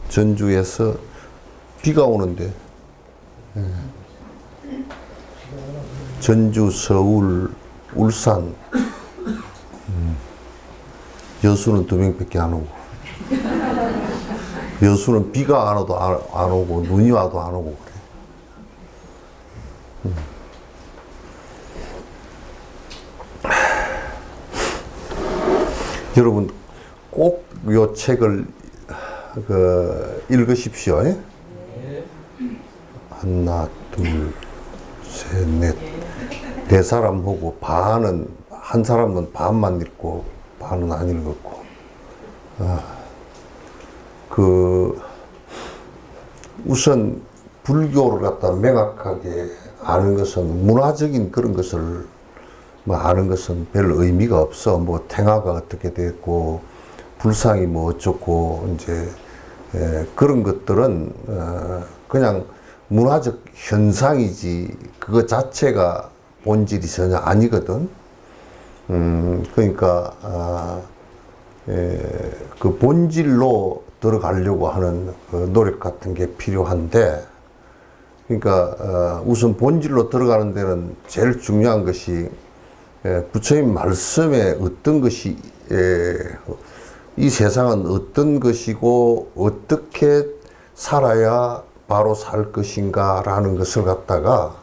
전주에서 비가 오는데, 전주, 서울, 울산, 여수는 2명밖에 안 오고, 여수는 비가 안 와도 안 오고, 눈이 와도 안 오고 그래. 여러분 꼭 요 책을 읽으십시오. 하나, 둘, 셋, 넷. 네 사람 보고 반은, 한 사람은 반만 읽고 반은 안 읽었고. 우선 불교를 갖다 명확하게 아는 것은, 문화적인 그런 것을 아는 것은 별 의미가 없어. 뭐 탱화가 어떻게 됐고 불상이 뭐 어쩌고 이제 그런 것들은 그냥 문화적 현상이지 그거 자체가 본질이 전혀 아니거든. 그러니까 그 본질로 들어가려고 하는 그 노력 같은 게 필요한데, 그러니까 우선 본질로 들어가는 데는 제일 중요한 것이 부처님 말씀에 어떤 것이 이 세상은 어떤 것이고 어떻게 살아야 바로 살 것인가 라는 것을 갖다가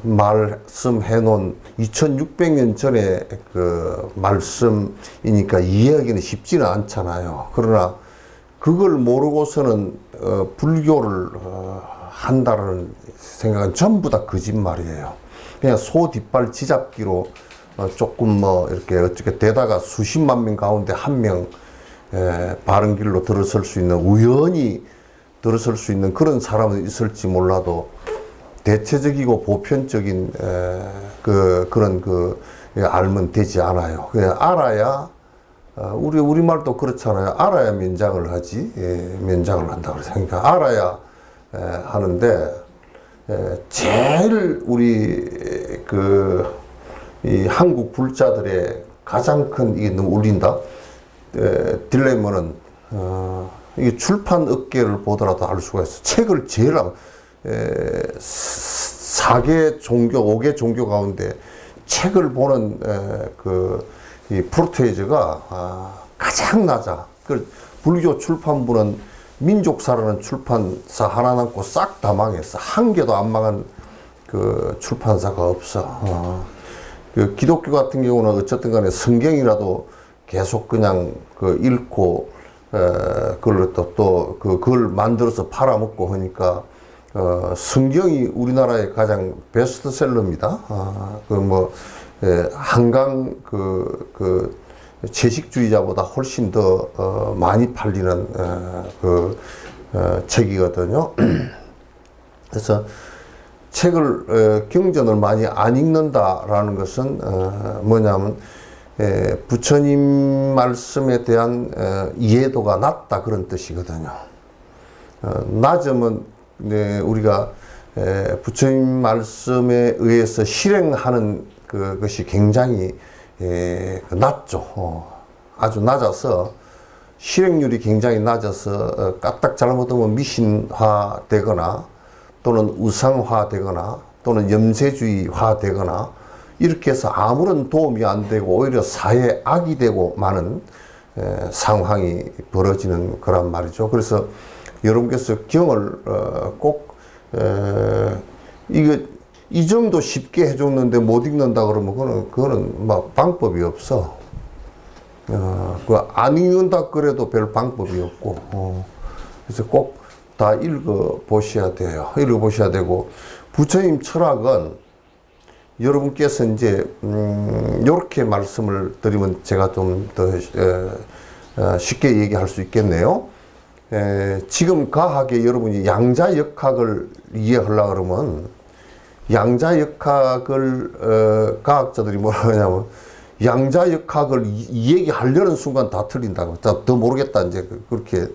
말씀해 놓은 2600년 전에 그 말씀이니까 이해하기는 쉽지는 않잖아요. 그러나 그걸 모르고서는 불교를 한다는 생각은 전부 다 거짓말이에요. 그냥 소 뒷발 쥐잡기로 조금 뭐 이렇게 어떻게 되다가 수십만 명 가운데 한 명 바른 길로 들어설 수 있는, 우연히 들어설 수 있는 그런 사람은 있을지 몰라도 대체적이고 보편적인 그런 알면 되지 않아요. 그냥 알아야, 우리말도 그렇잖아요. 알아야 면장을 하지, 면장을 한다고 그러니까 알아야 하는데, 제일 우리 이 한국 불자들의 가장 큰, 이게 너무 울린다, 딜레마는 이게 출판 업계를 보더라도 알 수가 있어. 책을 제일 4개 종교, 5개 종교 가운데 책을 보는 이 프로테이저가 가장 낮아. 불교 출판부는 민족사라는 출판사 하나 남고 싹 다 망했어. 한 개도 안 망한 그 출판사가 없어. 기독교 같은 경우는 어쨌든 간에 성경이라도 계속 그냥 읽고, 그걸 그걸 만들어서 팔아먹고 하니까, 성경이 우리나라의 가장 베스트셀러입니다. 한강 채식주의자보다 훨씬 더 많이 팔리는 책이거든요. 그래서 책을 경전을 많이 안 읽는다라는 것은 뭐냐면 부처님 말씀에 대한 이해도가 낮다, 그런 뜻이거든요. 낮으면 우리가 부처님 말씀에 의해서 실행하는 그것이 굉장히 낮죠. 아주 낮아서 실행률이 굉장히 낮아서 까딱 잘못하면 미신화 되거나 또는 우상화 되거나 또는 염세주의화 되거나 이렇게 해서 아무런 도움이 안 되고 오히려 사회에 악이 되고 마는 상황이 벌어지는 거란 말이죠. 그래서 여러분께서 경을 꼭 이거 이 정도 쉽게 해줬는데 못 읽는다 그러면 그거는 막 방법이 없어. 안 읽는다 그래도 별 방법이 없고. 그래서 꼭 다 읽어 보셔야 돼요. 읽어 보셔야 되고, 부처님 철학은 여러분께서 이제 이렇게 말씀을 드리면 제가 좀 더 쉽게 얘기할 수 있겠네요. 지금 과학에 여러분이 양자역학을 이해하려고 그러면 양자역학을 과학자들이 뭐라 하냐면 양자역학을 얘기하려는 순간 다 틀린다고. 더 모르겠다 이제 그렇게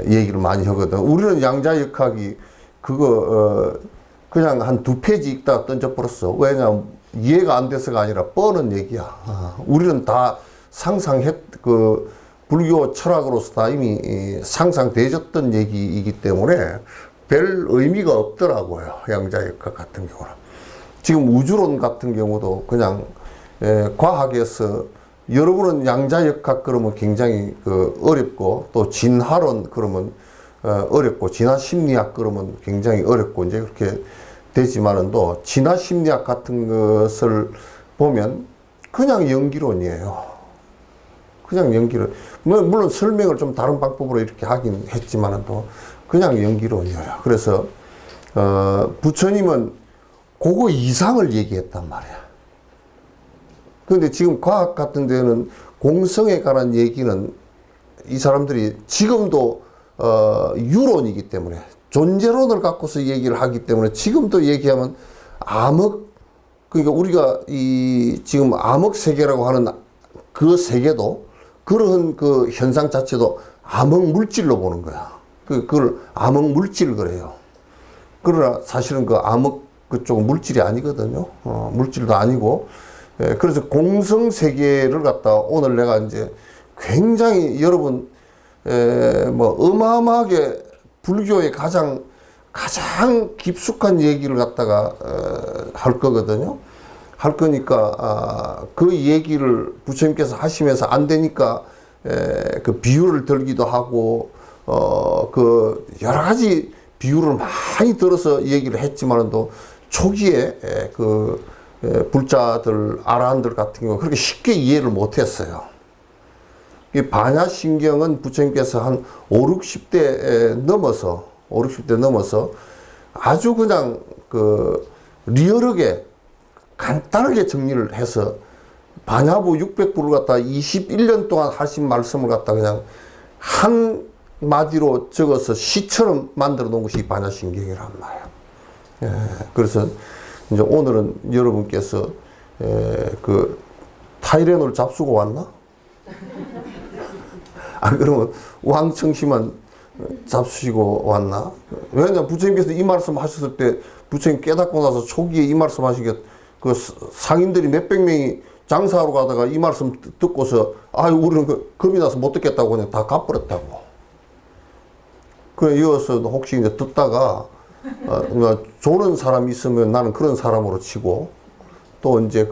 얘기를 많이 하거든. 우리는 양자역학이 그거 그냥 한 2페이지 읽다가 던져버렸어. 왜냐면 이해가 안 돼서가 아니라 뻔한 얘기야. 우리는 다 그 불교 철학으로서 다 이미 상상되어졌던 얘기이기 때문에 별 의미가 없더라고요. 양자역학 같은 경우는. 지금 우주론 같은 경우도 그냥 과학에서 여러분은 양자역학 그러면 굉장히 어렵고 또 진화론 그러면 어렵고 진화심리학 그러면 굉장히 어렵고 이제 그렇게 되지만은 또 진화심리학 같은 것을 보면 그냥 연기론이에요. 그냥 연기론. 물론 설명을 좀 다른 방법으로 이렇게 하긴 했지만은 또 그냥 연기론이에요. 그래서 부처님은 그거 이상을 얘기했단 말이야. 그런데 지금 과학 같은 데는 공성에 관한 얘기는 이 사람들이 지금도 유론이기 때문에 존재론을 갖고서 얘기를 하기 때문에 지금도 얘기하면 암흑, 그러니까 우리가 지금 암흑 세계라고 하는 그 세계도 그런 그 현상 자체도 암흑 물질로 보는 거야. 그걸 암흑 물질 그래요. 그러나 사실은 그 암흑 그쪽은 물질이 아니거든요. 물질도 아니고. 그래서 공성 세계를 갖다 오늘 내가 이제 굉장히 여러분 뭐 어마어마하게 불교의 가장 깊숙한 얘기를 갖다가 할 거거든요. 할 거니까 그 얘기를 부처님께서 하시면서 안 되니까 그 비유를 들기도 하고 그 여러 가지 비유를 많이 들어서 얘기를 했지만도 초기에 그 불자들 아라한들 같은 경우 그렇게 쉽게 이해를 못했어요. 이 반야신경은 부처님께서 한 5, 60대 넘어서 아주 그냥 그 리얼하게 간단하게 정리를 해서 반야부 600부를 갖다 21년 동안 하신 말씀을 갖다 그냥 한 마디로 적어서 시처럼 만들어 놓은 것이 반야신경이란 말이에요. 그래서 이제 오늘은 여러분께서 그 타이레놀 잡수고 왔나? 그러면 왕청심만 잡수시고 왔나? 왜냐면 부처님께서 이 말씀 하셨을 때 부처님 깨닫고 나서 초기에 이 말씀 하신 게 그 상인들이 몇백 명이 장사하러 가다가 이 말씀 듣고서 우리는 겁이 나서 못 듣겠다고 그냥 다 가버렸다고. 그래 이어서 혹시 이제 듣다가 좋은 사람이 있으면 나는 그런 사람으로 치고 또 이제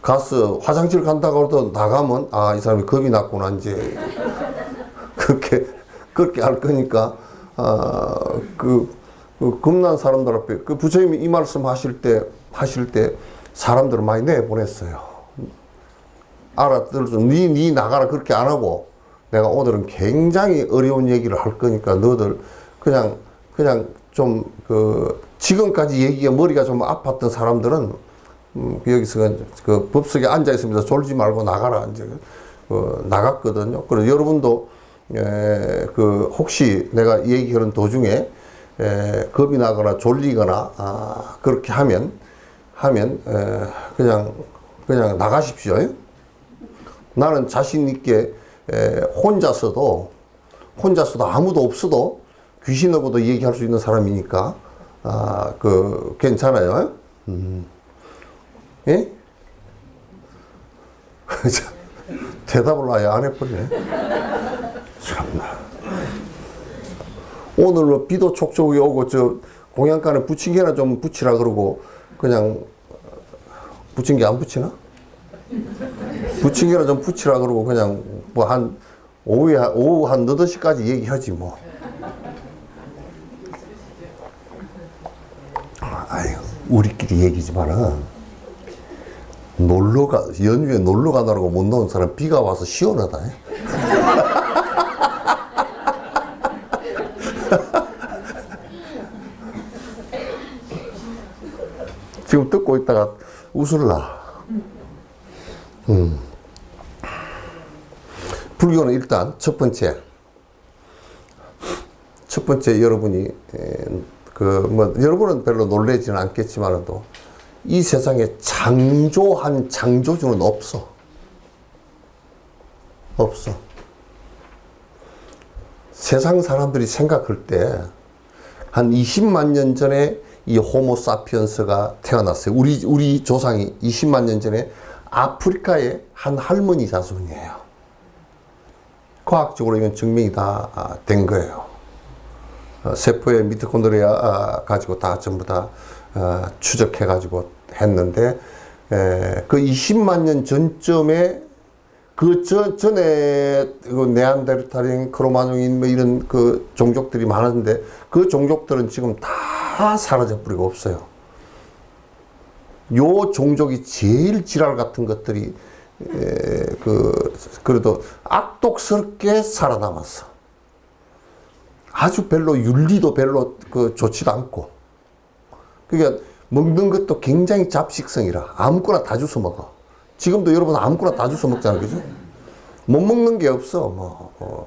가서 화장실 간다고 해도 나가면 이 사람이 겁이 났구나 이제 그렇게 할 거니까 겁난 사람들 앞에 부처님이 이 말씀 하실 때 사람들을 많이 내보냈어요. 알아들어서 니 나가라 그렇게 안 하고 내가 오늘은 굉장히 어려운 얘기를 할 거니까 너들 그냥 좀 지금까지 얘기가 머리가 좀 아팠던 사람들은 여기서 그 법석에 앉아 있으면서 졸지 말고 나가라 이제 나갔거든요. 그래서 여러분도 혹시 내가 얘기하는 도중에 겁이 나거나 졸리거나 그렇게 하면 그냥 나가십시오. 나는 자신 있게 혼자서도 아무도 없어도 귀신하고도 얘기할 수 있는 사람이니까 괜찮아요. 예? 대답을 아예 안 해버리네. 참나. 오늘 뭐 비도 촉촉이 오고 저 공양간에 부침개나 좀 붙이라 그러고 그냥 부침개 안 붙이나? 부침개나 좀 붙이라 그러고 그냥 뭐 한 오후 한 8시까지 얘기하지 뭐. 아유, 우리끼리 얘기지 마라. 연휴에 놀러 가느라고 못 나온 사람 비가 와서 시원하다. 지금 듣고 있다가 웃을라. 불교는 일단 첫 번째 여러분이 여러분은 별로 놀라지는 않겠지만도 이 세상에 창조한 창조주는 없어. 세상 사람들이 생각할 때 한 20만 년 전에 이 호모사피언스가 태어났어요. 우리 조상이 20만 년 전에 아프리카의 한 할머니 자손이에요. 과학적으로 이건 증명이 다 된 거예요. 세포의 미토콘드리아 가지고 다 전부 다 추적해 가지고 했는데 그 20만 년 전쯤에 그 전에 그 네안데르탈인, 크로마뇽인 뭐 이런 그 종족들이 많았는데 그 종족들은 지금 다 사라져 버리고 없어요. 요 종족이 제일 지랄 같은 것들이 그래도 악독스럽게 살아남았어. 아주 별로 윤리도 별로 좋지도 않고. 그러니까 먹는 것도 굉장히 잡식성이라 아무거나 다 주워 먹어. 지금도 여러분 아무거나 다 주워 먹잖아요, 그죠? 못 먹는 게 없어,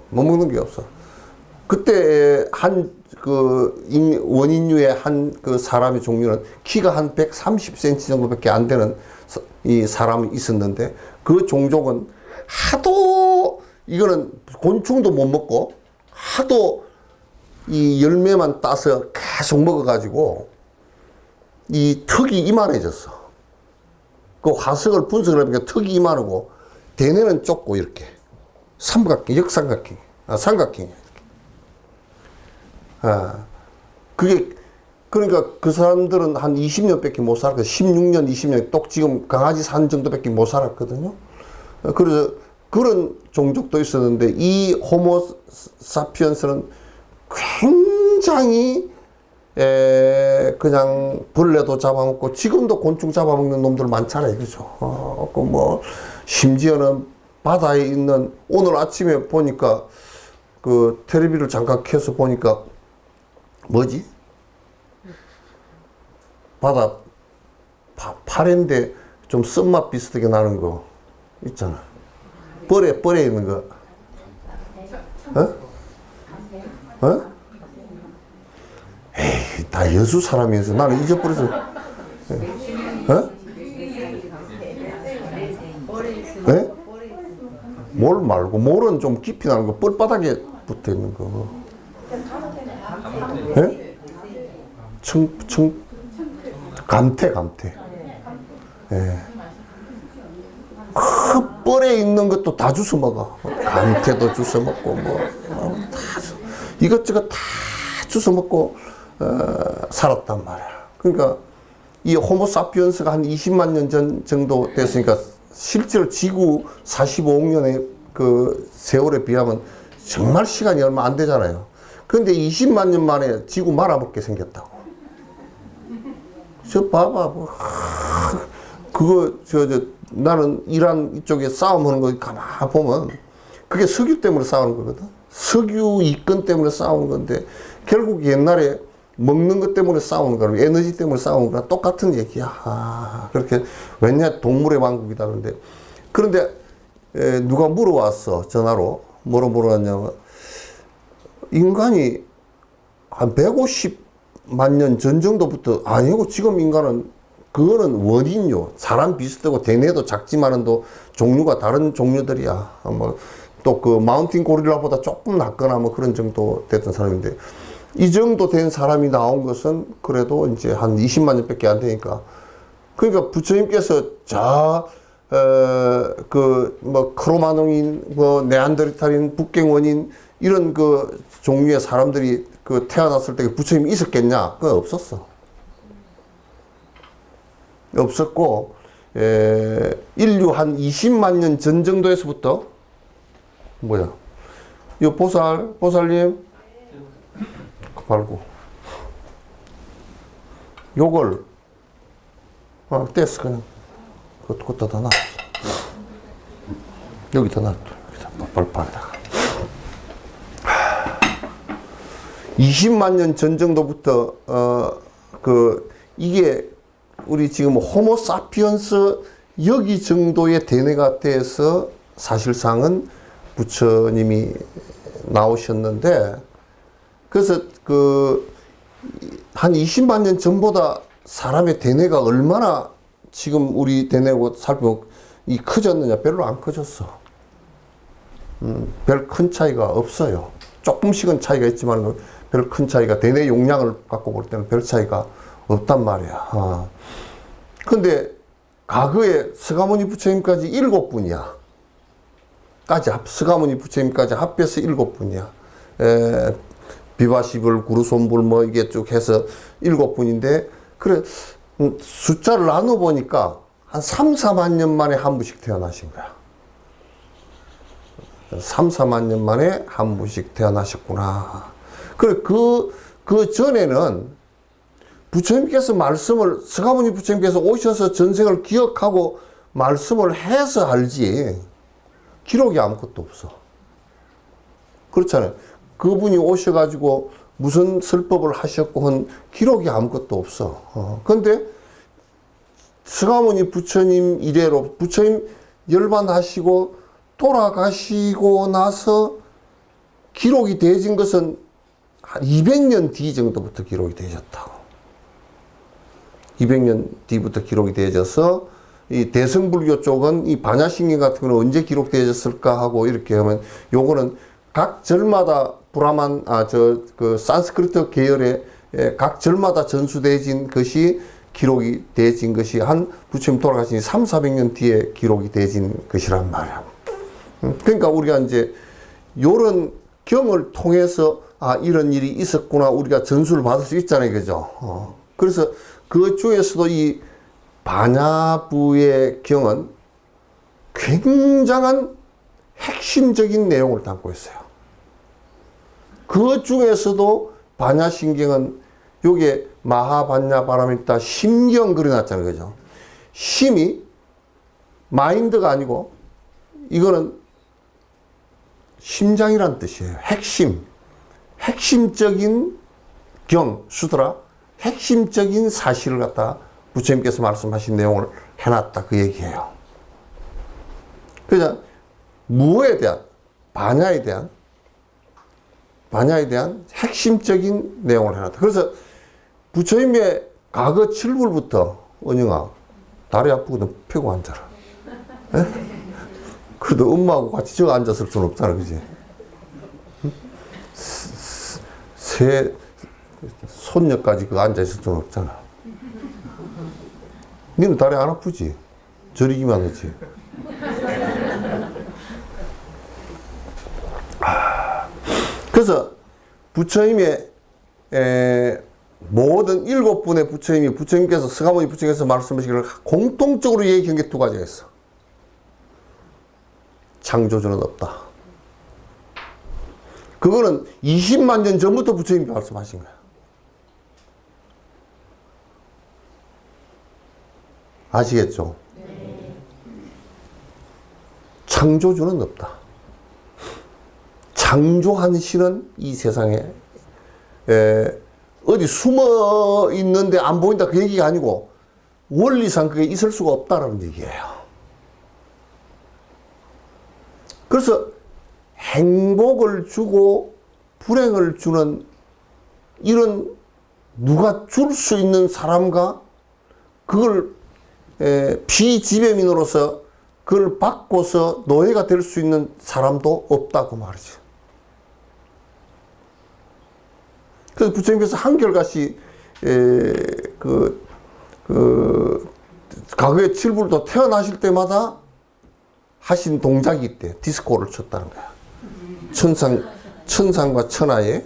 못 먹는 게 없어. 그때 원인류의 한 그 사람의 종류는 키가 한 130cm 정도밖에 안 되는 이 사람이 있었는데 그 종족은 하도 이거는 곤충도 못 먹고 하도 이 열매만 따서 계속 먹어가지고 이 턱이 이만해졌어. 그 화석을 분석을 하니까 턱이 이만하고 대뇌는 좁고 이렇게 삼각형, 역삼각형, 삼각형이야. 그게 그러니까 그 사람들은 한 20년밖에 못 살았거든. 16년, 20년, 똑 지금 강아지 산 정도밖에 못 살았거든요. 그래서 그런 종족도 있었는데 이 호모사피언스는 굉장히 그냥 벌레도 잡아먹고 지금도 곤충 잡아먹는 놈들 많잖아요, 그죠? 심지어는 바다에 있는 오늘 아침에 보니까 그 텔레비를 잠깐 켜서 보니까 뭐지? 바다 파래인데 좀 쓴맛 비슷하게 나는 거 있잖아. 뻘에 있는 거. 어? 에이, 다 여수 사람이어서 나는 잊어버려서. 네? 몰 말고, 몰은 좀 깊이 나는 거, 뻘바닥에 붙어 있는 거. 네? 감태. 예. 그 뻘에 있는 것도 다 주워 먹어. 감태도 주워 먹고, 이것저것 다 주워 먹고, 살았단 말이야. 그러니까, 이 호모사피언스가 한 20만 년 전 정도 됐으니까, 실제로 지구 45억 년의 그 세월에 비하면 정말 시간이 얼마 안 되잖아요. 그런데 20만 년 만에 지구 말아먹게 생겼다고. 저 봐봐, 나는 이란 이쪽에 싸움하는 거 가만 보면 그게 석유 때문에 싸우는 거거든. 석유 이권 때문에 싸우는 건데 결국 옛날에 먹는 것 때문에 싸우는 거랑 에너지 때문에 싸우는 거랑 똑같은 얘기야. 그렇게 왜냐 동물의 왕국이다. 그런데 누가 물어왔어, 전화로. 뭐로 물어왔냐면 인간이 한 150만 년 전 정도부터 아니고 지금 인간은 그거는 원인요. 사람 비슷하고 대뇌도 작지만은 또 종류가 다른 종류들이야. 또 그 마운틴 고릴라보다 조금 낫거나 그런 정도 됐던 사람인데 이 정도 된 사람이 나온 것은 그래도 이제 한 20만 년밖에 안 되니까. 그러니까 부처님께서 뭐 크로마뇽인, 뭐 네안데르탈인, 북갱원인 이런 그 종류의 사람들이 그 태어났을 때 부처님이 있었겠냐? 그거 없었어. 없었고, 인류 한 20만 년 전 정도에서부터 뭐야? 이 보살님 말고 요걸 뗐어 그냥. 그것도 다 놔. 여기다 놔. 빨리빨리다가 20만 년 전 정도부터 이게 우리 지금 호모사피언스 여기 정도의 대뇌가 돼서 사실상은 부처님이 나오셨는데, 그래서 한 20만 년 전보다 사람의 대뇌가 얼마나 지금 우리 대뇌고 살펴보면 커졌느냐? 별로 안 커졌어. 별 큰 차이가 없어요. 조금씩은 차이가 있지만 별 큰 차이가, 대뇌 용량을 갖고 볼 때는 별 차이가 없단 말이야. 근데 과거에 서가모니 부처님까지 7분이야. 서가모니 부처님까지 합해서 7분이야. 비바시불, 구루손불 뭐 이게 쭉 해서 7분인데, 그래, 숫자를 나눠보니까 한 3, 4만 년 만에 한 분씩 태어나신 거야. 3, 4만 년 만에 한 분씩 태어나셨구나. 그래, 그 전에는 부처님께서 서가모니 부처님께서 오셔서 전생을 기억하고 말씀을 해서 알지, 기록이 아무것도 없어. 그렇잖아요. 그분이 오셔가지고 무슨 설법을 하셨고 한 기록이 아무것도 없어. 근데 서가모니 부처님 이래로 부처님 열반하시고 돌아가시고 나서 기록이 되어진 것은 한 200년 뒤 정도부터 기록이 되어졌다고. 200년 뒤부터 기록이 되어져서 이 대승불교 쪽은 이 반야신경 같은 거는 언제 기록되어졌을까 하고 이렇게 하면, 요거는 각 절마다 산스크리트 계열의 각 절마다 전수되어진 것이 기록이 되어진 것이 한 부처님 돌아가신 3, 400년 뒤에 기록이 되어진 것이란 말이야. 그러니까 우리가 이제 요런 경을 통해서 이런 일이 있었구나, 우리가 전수를 받을 수 있잖아요. 그죠? 그래서 그 중에서도 이 반야부의 경은 굉장한 핵심적인 내용을 담고 있어요. 그 중에서도 반야신경은 요게 마하반야바라미타 심경 그려놨잖아요. 그죠? 심이 마인드가 아니고 이거는 심장이란 뜻이에요. 핵심적인 경, 수드라, 핵심적인 사실을 갖다 부처님께서 말씀하신 내용을 해놨다, 그 얘기예요. 그래서 무에 대한, 반야에 대한 핵심적인 내용을 해놨다. 그래서 부처님의 과거 7불부터, 은영아, 다리 아프거든, 펴고 앉아라. 에? 그래도 엄마하고 같이 저거 앉았을 수는 없잖아, 그지? 새 손녀까지 그거 앉아있을 수는 없잖아. 니는 다리 안 아프지? 저리기만 하지. 그래서 부처님의 모든 7분의 부처님께서 서가모니 부처님께서 말씀하시기를 공통적으로 얘기한 게 2가지가 있어. 창조주는 없다. 그거는 20만 년 전부터 부처님이 말씀하신 거야. 아시겠죠? 네. 창조주는 없다. 창조한 신은 이 세상에 어디 숨어 있는데 안 보인다, 그 얘기가 아니고 원리상 그게 있을 수가 없다라는 얘기예요. 그래서 행복을 주고 불행을 주는 이런 누가 줄 수 있는 사람과 그걸 비지배민으로서 그걸 받고서 노예가 될 수 있는 사람도 없다고 말이죠. 그래서 부처님께서 한결같이 과거의 7불도 태어나실 때마다 하신 동작이 있대. 디스코를 쳤다는 거야. 천상과 천하에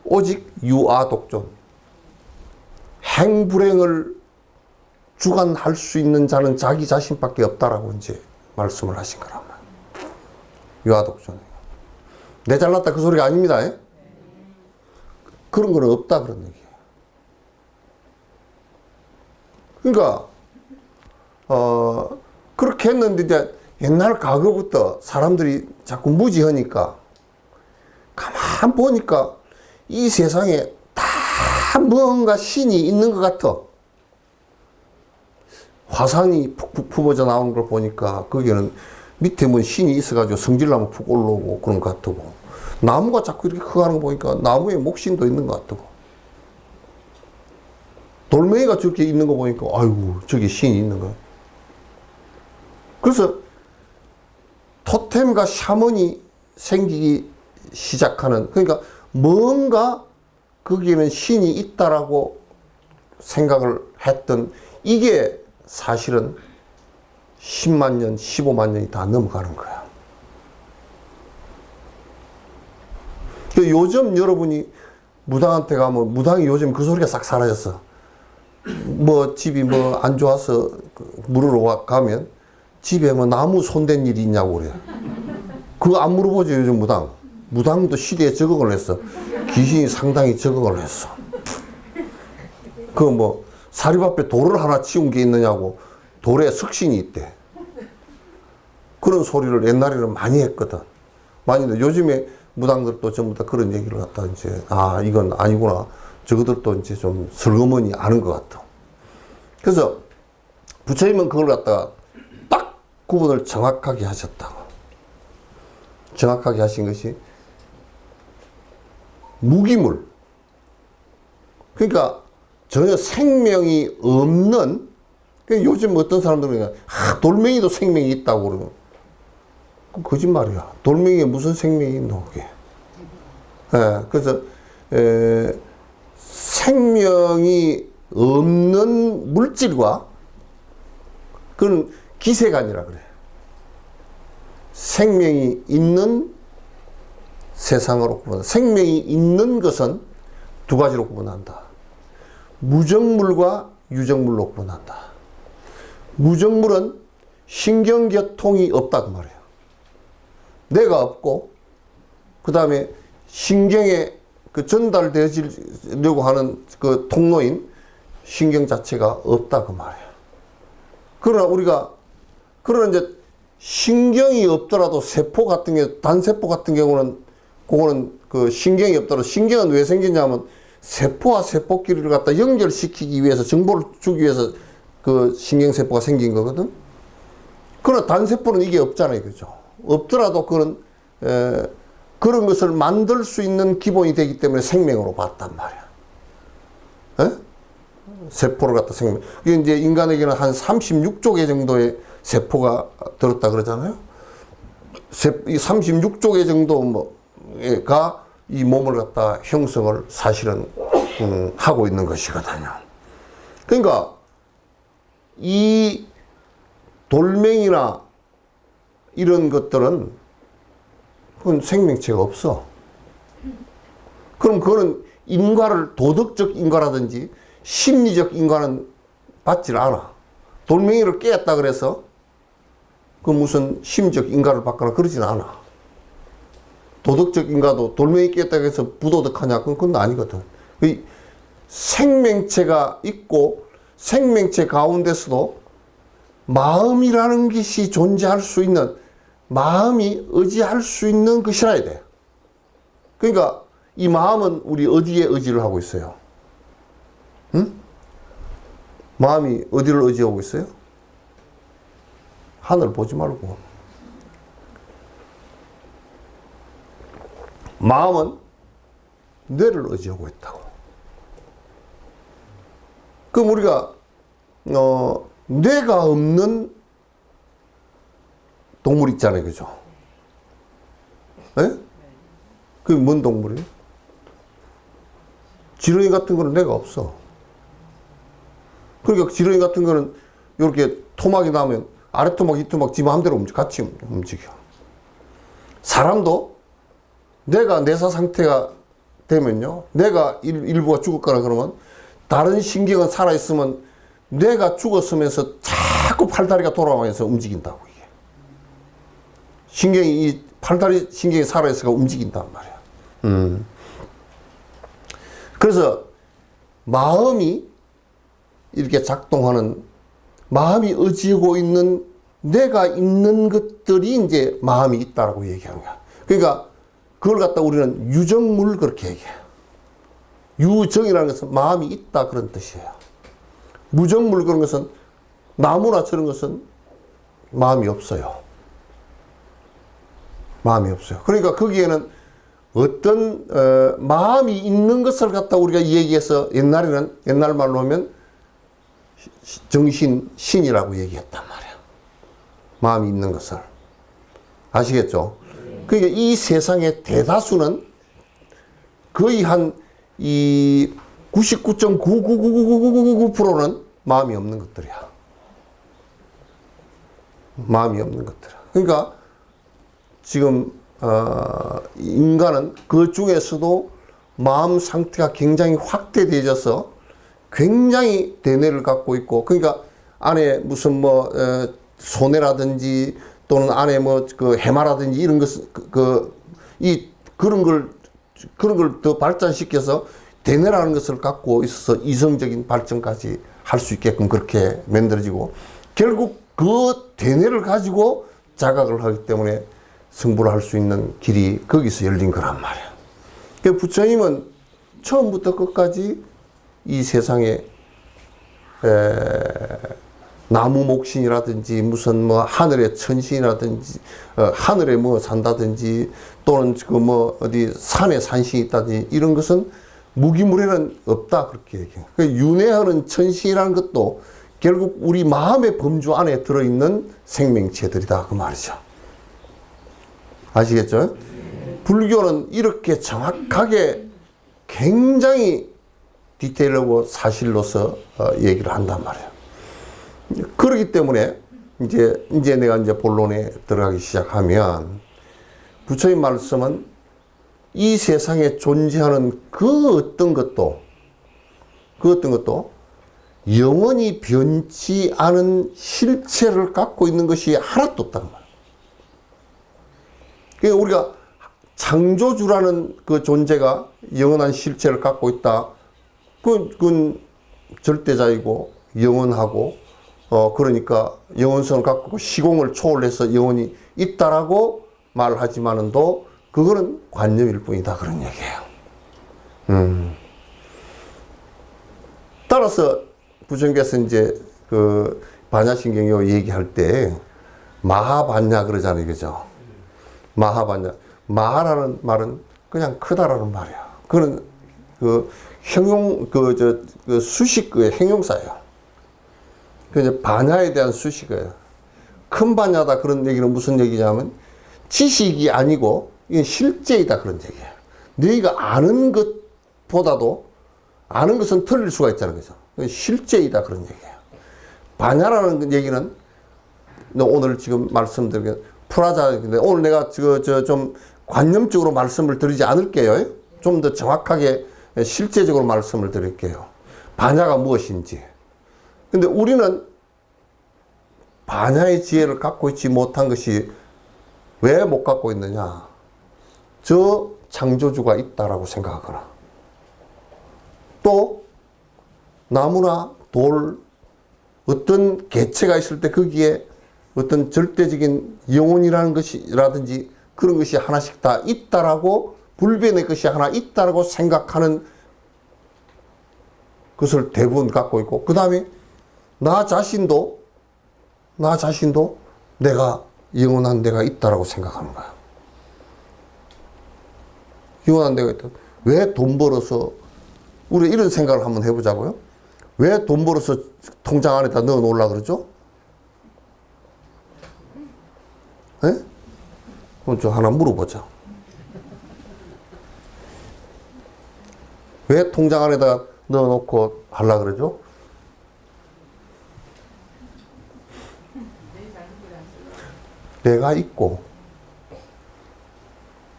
오직 유아독존. 행불행을 주관할 수 있는 자는 자기 자신밖에 없다라고 이제 말씀을 하신 거란 말이야. 유아독존. 내 잘났다 그 소리가 아닙니다. 그런 거는 없다 그런 얘기예요. 그러니까 그렇게 했는데 이제 옛날 과거부터 사람들이 자꾸 무지하니까 가만 보니까 이 세상에 다 뭔가 신이 있는 것 같아. 화산이 푹푹 품어져 나오는 걸 보니까 거기는 밑에 뭐 신이 있어가지고 성질나면 푹 올라오고 그런 것 같고, 나무가 자꾸 이렇게 커가는 거 보니까 나무에 목신도 있는 것 같고, 돌멩이가 저렇게 있는 거 보니까 아이고 저기 신이 있는 거야. 그래서 토템과 샤먼이 생기기 시작하는, 그러니까 뭔가 거기에는 신이 있다라고 생각을 했던 이게 사실은 10만 년, 15만 년이 다 넘어가는 거야. 요즘 여러분이 무당한테 가면 무당이 요즘 그 소리가 싹 사라졌어. 뭐 집이 뭐 안 좋아서 물으러 가면 집에 뭐 나무 손댄 일이 있냐고 그래. 그거 안 물어보죠 요즘 무당. 무당도 시대에 적응을 했어. 귀신이 상당히 적응을 했어. 그 뭐 사립앞에 돌을 하나 치운 게 있느냐고, 돌에 석신이 있대. 그런 소리를 옛날에는 많이 했거든. 많이 했는데 요즘에 무당들도 전부 다 그런 얘기를 갖다 이제 이건 아니구나. 저것들도 이제 좀 슬그머니 아는 것 같아. 그래서 부처님은 그걸 갖다가 딱 구분을 정확하게 하셨다고. 정확하게 하신 것이 무기물. 그러니까 전혀 생명이 없는, 그러니까 요즘 어떤 사람들은 돌멩이도 생명이 있다고 그러면 거짓말이야. 돌멩이에 무슨 생명이 있노 그게. 그래서 생명이 없는 물질과 그건 기세간이라 그래. 생명이 있는 세상으로 구분한다. 생명이 있는 것은 두 가지로 구분한다. 무정물과 유정물로 구분한다. 무정물은 신경계통이 없다 그 말이에요. 내가 없고 그 다음에 신경에 그 전달되어지려고 하는 그 통로인 신경 자체가 없다 그 말이에요. 그러나 이제 신경이 없더라도 세포 같은 게, 단세포 같은 경우는 그거는 그 신경이 없더라도, 신경은 왜 생기냐면 세포와 세포끼리를 갖다 연결시키기 위해서, 정보를 주기 위해서 그 신경세포가 생긴 거거든. 그러나 단세포는 이게 없잖아요. 그죠? 없더라도 그런 것을 만들 수 있는 기본이 되기 때문에 생명으로 봤단 말이야. 세포를 갖다 생명. 이게 이제 인간에게는 한 36조 개 정도의 세포가 들었다 그러잖아요. 이 36조 개 정도가 이 몸을 갖다 형성을 사실은 하고 있는 것이거든요. 그러니까 이 돌멩이나 이런 것들은 그건 생명체가 없어. 그럼 그거는 인과를, 도덕적 인과라든지 심리적 인과는 받질 않아. 돌멩이를 깨었다 그래서 그 무슨 심적 인과를 받거나 그러진 않아. 도덕적 인과도 돌멩이 깨었다 해서 부도덕하냐? 그건 아니거든. 생명체가 있고 생명체 가운데서도 마음이라는 것이 존재할 수 있는, 마음이 의지할 수 있는 것이라야 돼. 그러니까 이 마음은 우리 어디에 의지를 하고 있어요? 응? 마음이 어디를 의지하고 있어요? 하늘 보지 말고. 마음은 뇌를 의지하고 있다고. 그럼 우리가 뇌가 없는 동물 있잖아요. 그죠? 예? 그게 뭔 동물이에요? 지렁이 같은 거는 뇌가 없어. 그러니까 지렁이 같은 거는 이렇게 토막이 나면 아래토막, 이토막 지 마음대로 같이 움직여. 사람도 내가 내사 상태가 되면요. 내가 일부가 죽었거나 그러면 다른 신경은 살아있으면 내가 죽었으면서 자꾸 팔다리가 돌아가면서 움직인다고, 이게. 신경이, 이 팔다리 신경이 살아있어가 움직인단 말이야. 그래서 마음이 이렇게 작동하는, 마음이 의지하고 있는 내가 있는 것들이 이제 마음이 있다라고 얘기하는 거야. 그러니까 그걸 갖다 우리는 유정물 그렇게 얘기해요. 유정이라는 것은 마음이 있다 그런 뜻이에요. 무정물 그런 것은 나무나 저런 것은 마음이 없어요. 마음이 없어요. 그러니까 거기에는 어떤 마음이 있는 것을 갖다 우리가 얘기해서 옛날 말로 하면 정신, 신이라고 얘기했단 말이에요. 마음이 있는 것을. 아시겠죠? 그러니까 이 세상의 대다수는 거의 이 99.9999999%는 마음이 없는 것들이야. 마음이 없는 것들. 그러니까 지금 인간은 그 중에서도 마음 상태가 굉장히 확대되어져서 굉장히 대뇌를 갖고 있고, 그러니까 안에 무슨 뭐 소뇌라든지 또는 안에 뭐 그 해마라든지 이런 것 그런 걸 더 발전시켜서 대뇌라는 것을 갖고 있어서 이성적인 발전까지 할 수 있게끔 그렇게 만들어지고, 결국 그 대뇌를 가지고 자각을 하기 때문에 승부를 할 수 있는 길이 거기서 열린 거란 말이야. 그 부처님은 처음부터 끝까지 이 세상에 나무 목신이라든지 무슨 뭐 하늘의 천신이라든지 하늘에 뭐 산다든지 또는 그 뭐 어디 산에 산신이 있다든지 이런 것은 무기물에는 없다 그렇게 얘기해요. 그 윤회하는 천신이라는 것도 결국 우리 마음의 범주 안에 들어있는 생명체들이다 그 말이죠. 아시겠죠? 불교는 이렇게 정확하게 굉장히 디테일하고 사실로서 얘기를 한단 말이에요. 그렇기 때문에 이제 내가 이제 본론에 들어가기 시작하면 부처님 말씀은 이 세상에 존재하는 그 어떤 것도 영원히 변치 않은 실체를 갖고 있는 것이 하나도 없다는 말이에요. 그러니까 우리가 창조주라는 그 존재가 영원한 실체를 갖고 있다. 그건 절대자이고 영원하고 그러니까 영원성을 갖고 있고 시공을 초월해서 영원히 있다라고 말하지만은도 그거는 관념일 뿐이다 그런 얘기예요. 따라서 부처님께서 이제 그 반야신경요 얘기할 때 마하반야 그러잖아요, 그죠? 마하반야. 마하라는 말은 그냥 크다라는 말이야. 그는 그 수식어의 형용사예요. 그 이제 반야에 대한 수식어예요. 큰 반야다 그런 얘기는 무슨 얘기냐면 지식이 아니고 이건 실제이다 그런 얘기예요. 너희가 아는 것보다도 아는 것은 틀릴 수가 있다는 거죠. 실제이다 그런 얘기예요. 반야라는 얘기는 오늘 지금 말씀드린 프라자인데 오늘 내가 좀 관념적으로 말씀을 드리지 않을게요. 좀 더 정확하게 실제적으로 말씀을 드릴게요. 반야가 무엇인지. 근데 우리는 반야의 지혜를 갖고 있지 못한 것이 왜 못 갖고 있느냐? 저 창조주가 있다라고 생각하거나 또 나무나 돌 어떤 개체가 있을 때 거기에 어떤 절대적인 영혼이라는 것이라든지 그런 것이 하나씩 다 있다라고 불변의 것이 하나 있다라고 생각하는 것을 대부분 갖고 있고 그 다음에 나 자신도 내가 영원한 내가 있다라고 생각하는 거야. 영원한 내가 있다. 왜 돈 벌어서 우리 이런 생각을 한번 해보자고요. 왜 돈 벌어서 통장 안에다 넣어 놓으려 그러죠? 예? 그럼 저 하나 물어보자. 왜 통장 안에다 넣어 놓고 하려 그러죠? 내가 있고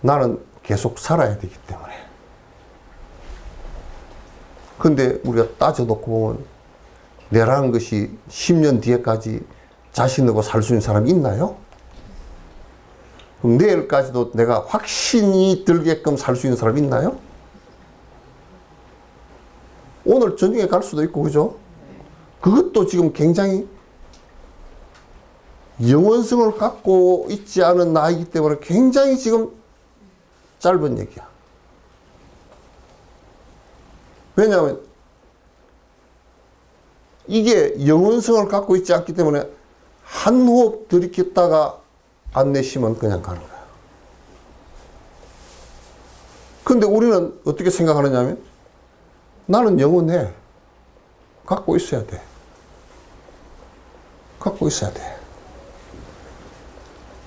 나는 계속 살아야 되기 때문에. 근데 우리가 따져놓고 보면 내라는 것이 10년 뒤에까지 자신하고 살 수 있는 사람이 있나요? 그럼 내일까지도 내가 확신이 들게끔 살 수 있는 사람이 있나요? 오늘 저녁에 갈 수도 있고, 그죠? 그것도 지금 굉장히 영원성을 갖고 있지 않은 나이기 때문에 굉장히 지금 짧은 얘기야. 왜냐하면 이게 영원성을 갖고 있지 않기 때문에 한 호흡 들이켰다가 안 내쉬면 그냥 가는 거야. 근데 우리는 어떻게 생각하느냐면 나는 영원해. 갖고 있어야 돼. 갖고 있어야 돼.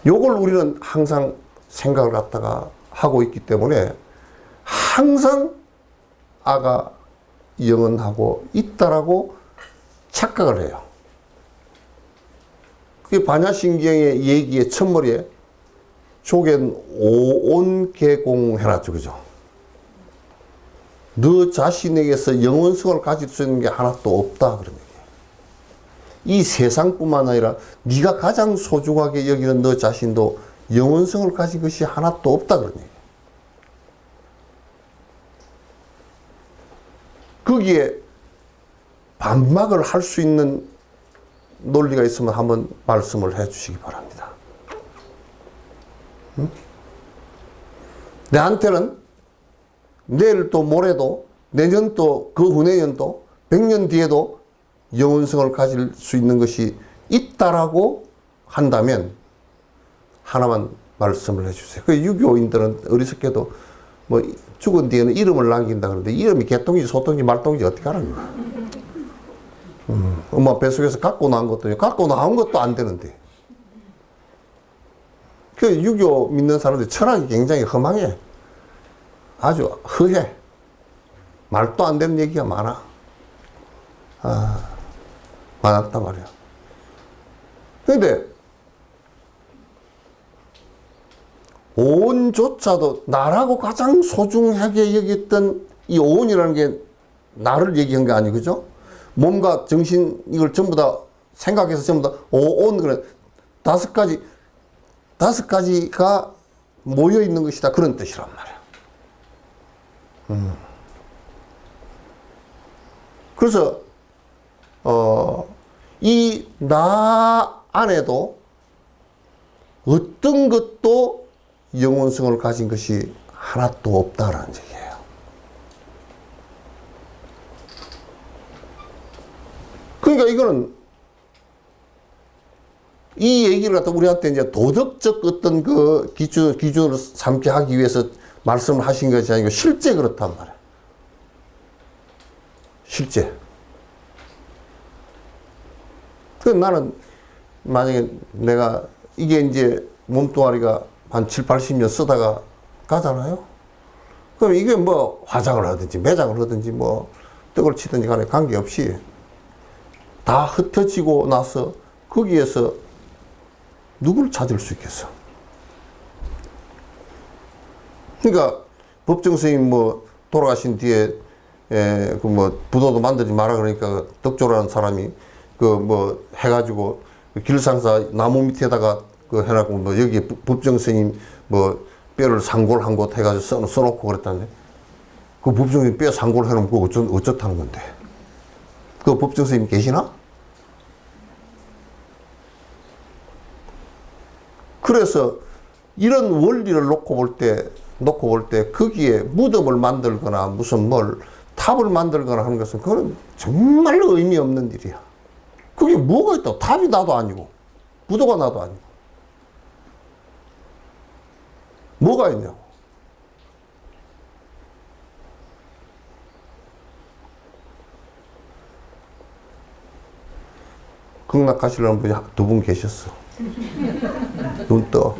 요걸 우리는 항상 생각을 갖다가 하고 있기 때문에 항상 아가 영원하고 있다라고 착각을 해요. 그게 반야신경의 얘기의 첫머리에 조겐 오온개공 해놨죠. 그죠? 너 자신에게서 영원성을 가질 수 있는 게 하나도 없다. 그런 얘기예요. 이 세상뿐만 아니라 네가 가장 소중하게 여기는 너 자신도 영원성을 가진 것이 하나도 없다. 그런 얘기예요. 거기에 반박을 할 수 있는 논리가 있으면 한번 말씀을 해 주시기 바랍니다. 응? 내한테는 내일도 모레도 내년도 그 후내년도 100년 뒤에도 영원성을 가질 수 있는 것이 있다라고 한다면 하나만 말씀을 해주세요. 그 유교인들은 어리석게도 뭐 죽은 뒤에는 이름을 남긴다 그러는데 이름이 개똥인지 소똥인지 말똥인지 어떻게 하는 거야? 엄마 뱃속에서 갖고 나온 것도 갖고 나온 것도 안 되는데. 그 유교 믿는 사람들이 철학이 굉장히 허망해. 아주 허해. 말도 안 되는 얘기가 많아. 많았단 말이야. 근데 오온조차도 나라고 가장 소중하게 여겼던 이 오온이라는 게 나를 얘기한 게 아니고, 그죠? 몸과 정신 이걸 전부 다 생각해서 전부 다 오온 그래 다섯 가지가 모여 있는 것이다 그런 뜻이란 말이야. 그래서 이 나 안에도 어떤 것도 영원성을 가진 것이 하나도 없다라는 얘기예요. 그러니까 이거는 이 얘기를 갖다 우리한테 이제 도덕적 어떤 그 기준으로 삼게 하기 위해서 말씀을 하신 것이 아니고 실제 그렇단 말이에요. 실제. 그 나는 만약에 내가 이게 이제 몸뚱아리가 한 7, 80년 쓰다가 가잖아요. 그럼 이게 뭐 화장을 하든지 매장을 하든지 뭐 떡을 치든지 간에 관계없이 다 흩어지고 나서 거기에서 누굴 찾을 수 있겠어? 그러니까 법정 스님 뭐 돌아가신 뒤에 그 뭐 부도도 만들지 마라 그러니까 덕조라는 사람이 그 뭐 해가지고 길상사 나무 밑에다가 그 해놨고 뭐 여기에 법정 스님 뭐 뼈를 상골 한 곳 해가지고 써놓고 그랬다는데 그 법정 스님 뼈 상골 해놓으면 그거 어쩌다는 건데? 그 법정 스님 계시나? 그래서 이런 원리를 놓고 볼 때 거기에 무덤을 만들거나 무슨 뭘 탑을 만들거나 하는 것은 그건 정말로 의미 없는 일이야. 그게 뭐가 있다고? 탑이 나도 아니고 부도가 나도 아니고 뭐가 있냐고. 극락하시려는 분이 2분 계셨어. 눈 떠.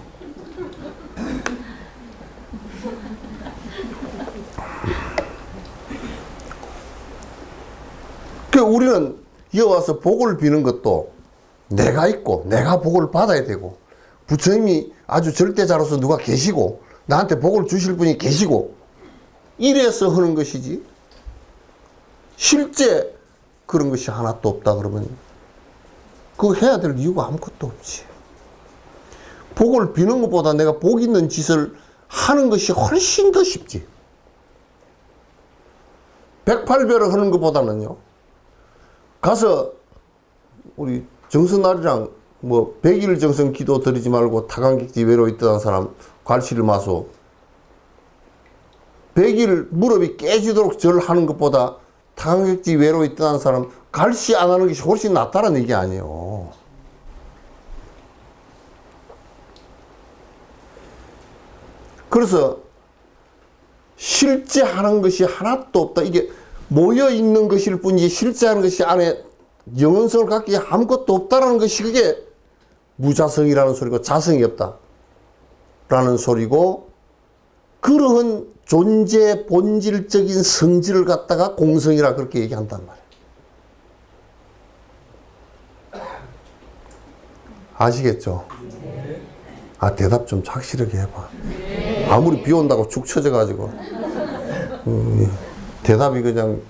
그 우리는 이어 와서 복을 비는 것도 내가 있고 내가 복을 받아야 되고 부처님이 아주 절대자로서 누가 계시고 나한테 복을 주실 분이 계시고 이래서 하는 것이지 실제 그런 것이 하나도 없다 그러면 그거 해야 될 이유가 아무것도 없지. 복을 비는 것보다 내가 복 있는 짓을 하는 것이 훨씬 더 쉽지. 108배를 하는 것보다는요. 가서 우리 정선아리랑 뭐 100일 정성 기도 드리지 말고 타강객지 외로워 있던 사람 갈치를 마소 100일 무릎이 깨지도록 절하는 것보다 타강객지 외로워 있던 사람 갈치 안 하는 것이 훨씬 낫다는 얘기 아니에요. 그래서 실제 하는 것이 하나도 없다. 이게 모여 있는 것일 뿐이지 실제 하는 것이 안에 영혼성을 갖기에 아무것도 없다라는 것이 그게 무자성이라는 소리고 자성이 없다라는 소리고 그러한 존재 본질적인 성질을 갖다가 공성이라 그렇게 얘기한단 말이에요. 아시겠죠? 아, 대답 좀 확실하게 해봐. 아무리 비 온다고 축 처져가지고. 대답이 그냥,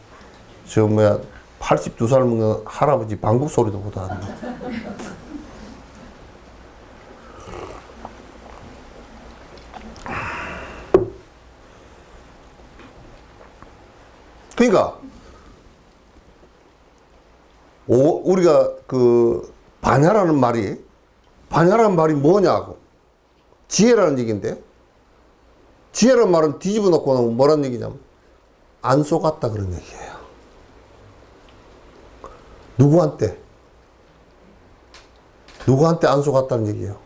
82살 먹는 할아버지 방국 소리도 못 하네. 그러니까, 우리가 반야라는 말이 뭐냐고. 지혜라는 얘기인데, 지혜라는 말은 뒤집어 놓고 나면 뭐라는 얘기냐면, 안 속았다 그런 얘기예요. 누구한테 안 속았다는 얘기예요.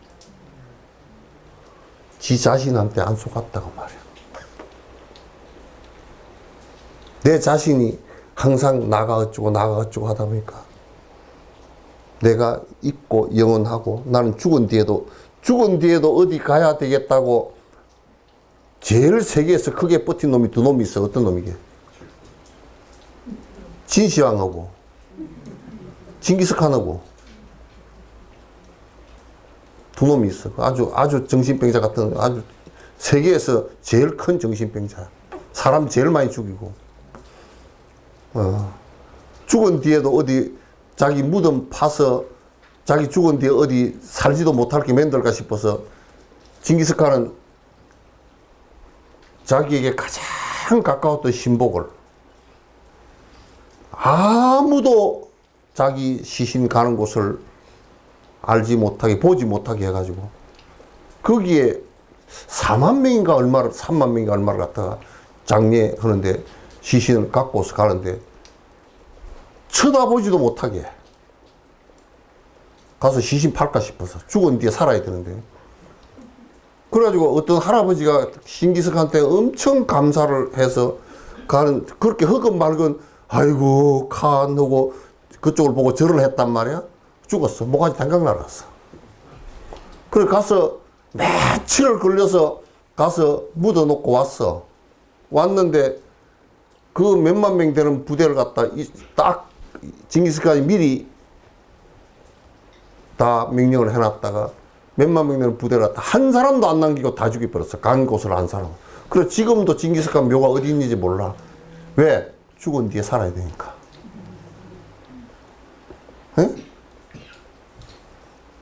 지 자신한테 안 속았다고 말이에요. 내 자신이 항상 나가 어쩌고 하다 보니까 내가 있고 영원하고 나는 죽은 뒤에도 어디 가야 되겠다고 제일 세계에서 크게 버틴 놈이 두 놈이 있어. 어떤 놈이게? 진시황하고 징기스칸하고 두 놈이 있어. 아주 정신병자 같은 아주 세계에서 제일 큰 정신병자. 사람 제일 많이 죽이고 죽은 뒤에도 어디 자기 무덤 파서 자기 죽은 뒤에 어디 살지도 못할 게 만들까 싶어서 징기스칸은 자기에게 가장 가까웠던 신복을 아무도 자기 시신 가는 곳을 알지 못하게 보지 못하게 해가지고 거기에 4만 명인가 얼마를 3만 명인가 얼마를 갖다가 장례하는데 시신을 갖고서 가는데 쳐다보지도 못하게 가서 시신 팔까 싶어서 죽은 뒤에 살아야 되는데 그래가지고 어떤 할아버지가 신기석한테 엄청 감사를 해서 가는 그렇게 허건 말건 아이고 칸 하고 그쪽을 보고 절을 했단 말이야. 죽었어. 모가지 당각 날아갔어. 그래 가서 며칠을 걸려서 가서 묻어놓고 왔어. 왔는데 그 몇만 명 되는 부대를 갖다 딱 징기스칸이 미리 다 명령을 해놨다가 몇만 명 되는 부대를 갖다 한 사람도 안 남기고 다 죽여버렸어. 간 곳을 한 사람. 그래 지금도 징기스칸 묘가 어디 있는지 몰라. 왜? 죽은 뒤에 살아야 되니까. 에?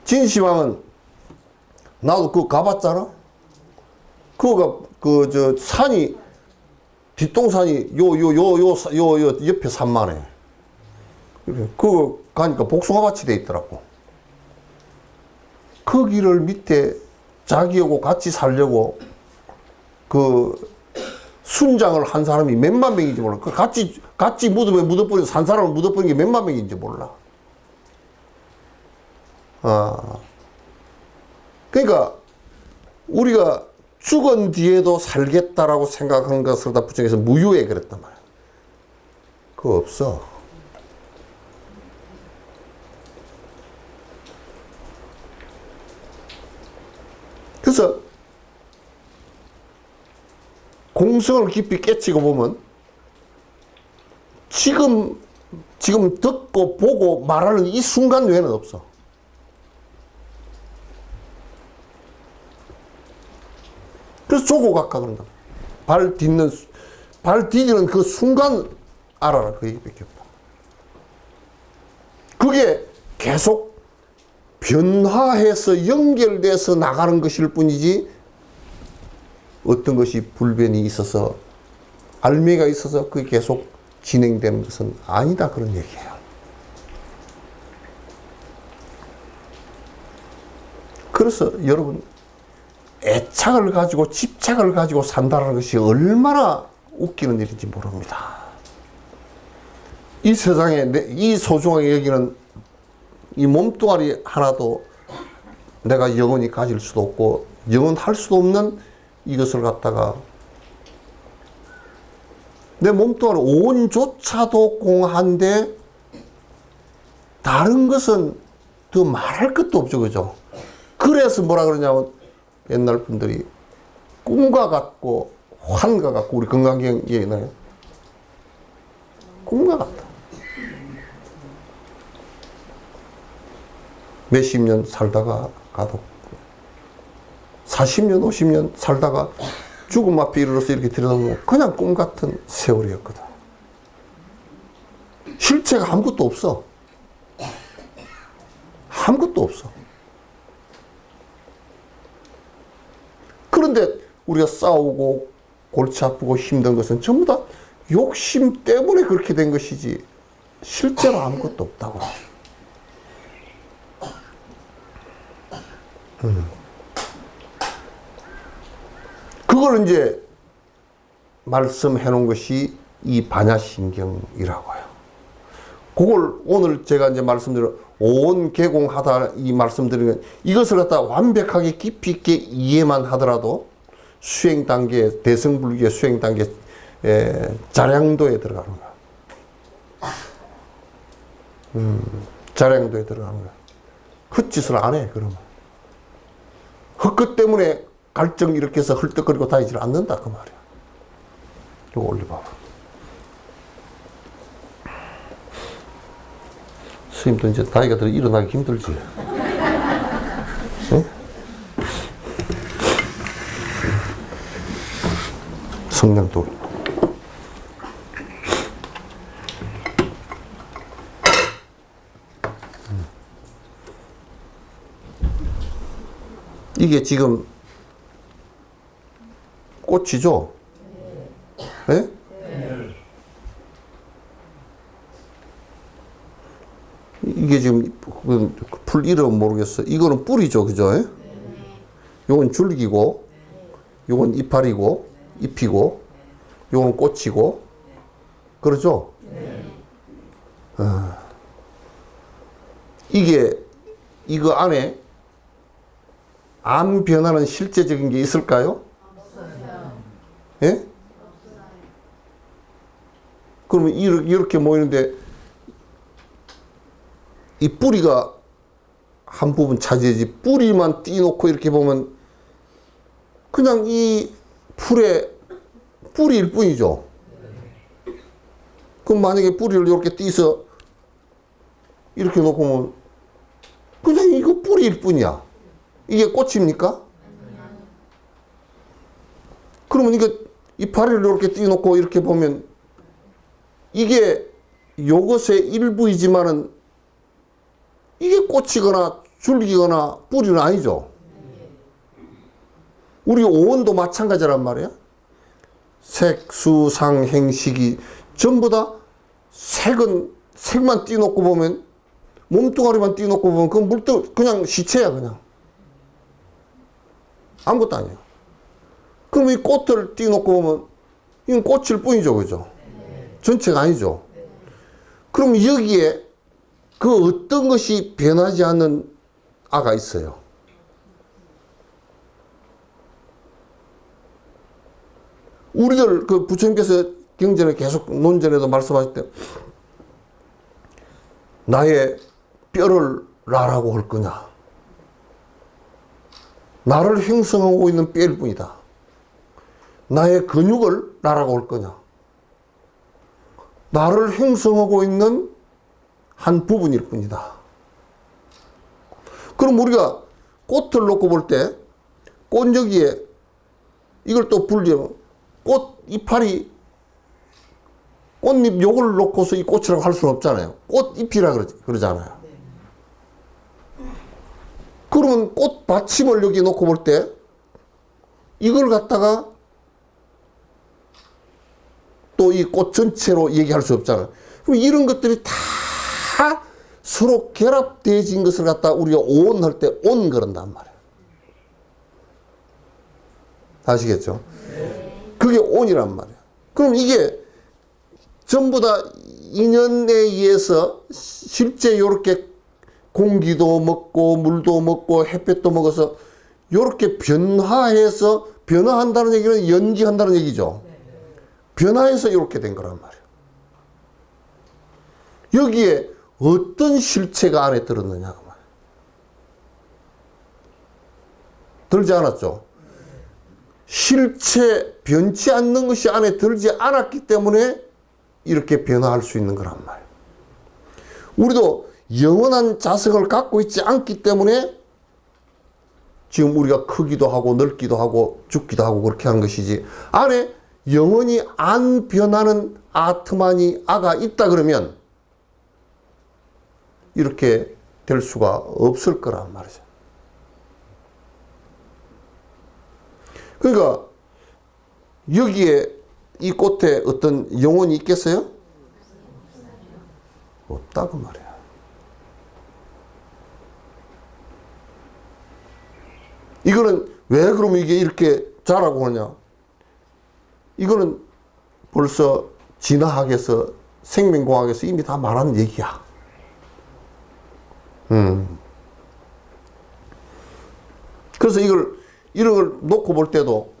진시황은 나도 그거 가봤잖아. 그거가 산이 뒷동산이 요 옆에 산만해. 그거 가니까 복숭아밭이 돼 있더라고. 그 길을 밑에 자기하고 같이 살려고 순장을 한 사람이 몇만 명인지 몰라. 같이 무덤에 묻어버린 산 사람을 묻어버린 게 몇만 명인지 몰라. 그러니까 우리가 죽은 뒤에도 살겠다라고 생각하는 것을 다 부정해서 무유에 그랬단 말이야. 그거 없어. 그래서 공성을 깊이 깨치고 보면 지금 듣고 보고 말하는 이 순간 외에는 없어. 쪼고 갈까 그런다. 발 디디는 그 순간 알아라. 그 얘기밖에 없다. 그게 계속 변화해서 연결돼서 나가는 것일 뿐이지 어떤 것이 불변이 있어서 알매가 있어서 그게 계속 진행되는 것은 아니다 그런 얘기예요. 그래서 여러분 애착을 가지고 집착을 가지고 산다는 것이 얼마나 웃기는 일인지 모릅니다. 이 세상에 이 소중하게 여기는 이 몸뚱아리 하나도 내가 영원히 가질 수도 없고 영원할 수도 없는 이것을 갖다가 내 몸뚱아리 온조차도 공한데 다른 것은 더 말할 것도 없죠. 그죠? 그래서 뭐라 그러냐면 옛날 분들이 꿈과 같고 환과 같고 우리 건강경 얘기나요? 꿈과 같다. 몇십 년 살다가 가도 40년 50년 살다가 죽음 앞에 이르러서 이렇게 들여다보면 그냥 꿈 같은 세월이었거든. 실체가 아무것도 없어. 아무것도 없어. 그런데 우리가 싸우고 골치 아프고 힘든 것은 전부 다 욕심 때문에 그렇게 된 것이지 실제로 아무것도 없다고. 그걸 이제 말씀해 놓은 것이 이 반야신경이라고요. 그걸 오늘 제가 이제 말씀드린 온 개공하다 이 말씀드리는 이것을 갖다 완벽하게 깊이 있게 이해만 하더라도 수행 단계, 대승불교의 수행 단계 자량도에 들어가는 거야. 자량도에 들어가는 거야. 헛짓을 안 해, 그러면. 헛것 때문에 갈증 이렇게 해서 헐떡거리고 다니질 않는다, 그 말이야. 이거 올려봐봐. 스님도 이제 나이가 들어 일어나기 힘들지. 응? 성냥돌. 이게 지금 꽃이죠? 네? 이게 지금 풀 이름 모르겠어. 이거는 뿌리죠, 그죠? 요건 줄기고, 요건 이파리고, 잎이고, 요건 꽃이고, 그렇죠? 이거 안에 암 변화는 실제적인 게 있을까요? 없어요. 예? 그러면 이렇게 모이는데 이 뿌리가 한 부분 차지하지 뿌리만 띄놓고 이렇게 보면 그냥 이 풀의 뿌리일 뿐이죠. 그럼 만약에 뿌리를 이렇게 띄서 이렇게 놓고 보면 그냥 이거 뿌리일 뿐이야. 이게 꽃입니까? 그러면 이거 이파리를 이렇게 띄놓고 이렇게 보면 이게 요것의 일부이지만은 이게 꽃이거나 줄기거나 뿌리는 아니죠. 우리 오온도 마찬가지란 말이야. 색, 수, 상, 행, 식이 전부 다 색만 띄놓고 보면 몸뚱아리만 띄놓고 보면 그건 물도 그냥 시체야 그냥. 아무것도 아니에요. 그럼 이 꽃을 띄놓고 보면 이건 꽃일 뿐이죠, 그죠? 전체가 아니죠. 그럼 여기에 그 어떤 것이 변하지 않는 아가 있어요. 우리들 그 부처님께서 경전에 계속 논전에도 말씀하실 때 나의 뼈를 나라고 할 거냐? 나를 형성하고 있는 뼈일 뿐이다. 나의 근육을 나라고 할 거냐? 나를 형성하고 있는 한 부분일 뿐이다. 그럼 우리가 꽃을 놓고 볼 때 꽃여기에 이걸 또 불려 꽃 이파리 꽃잎 요걸 놓고서 이 꽃이라고 할 수는 없잖아요. 꽃잎이라 그러잖아요. 그러면 꽃 받침을 여기 놓고 볼 때 이걸 갖다가 또 이 꽃 전체로 얘기할 수 없잖아요. 그럼 이런 것들이 다 서로 결합되어진 것을 갖다 우리가 오온할 때 온 그런단 말이에요. 아시겠죠? 그게 온이란 말이에요. 그럼 이게 전부 다 인연에 의해서 실제 이렇게 공기도 먹고 물도 먹고 햇볕도 먹어서 이렇게 변화해서, 변화한다는 얘기는 연기한다는 얘기죠. 변화해서 이렇게 된 거란 말이에요. 여기에 어떤 실체가 안에 들었느냐 그 말이에요. 들지 않았죠? 실체, 변치 않는 것이 안에 들지 않았기 때문에 이렇게 변화할 수 있는 거란 말이에요. 우리도 영원한 자성을 갖고 있지 않기 때문에 지금 우리가 크기도 하고 넓기도 하고 죽기도 하고 그렇게 하는 것이지, 안에 영원히 안 변하는 아트만이 아가 있다 그러면 이렇게 될 수가 없을 거란 말이죠. 그러니까 여기에 이 꽃에 어떤 영혼이 있겠어요? 없다 그 말이야. 이거는 왜 그러면 이게 이렇게 자라고 하냐? 이거는 벌써 진화학에서, 생명공학에서 이미 다 말한 얘기야. 그래서 이런 걸 놓고 볼 때도,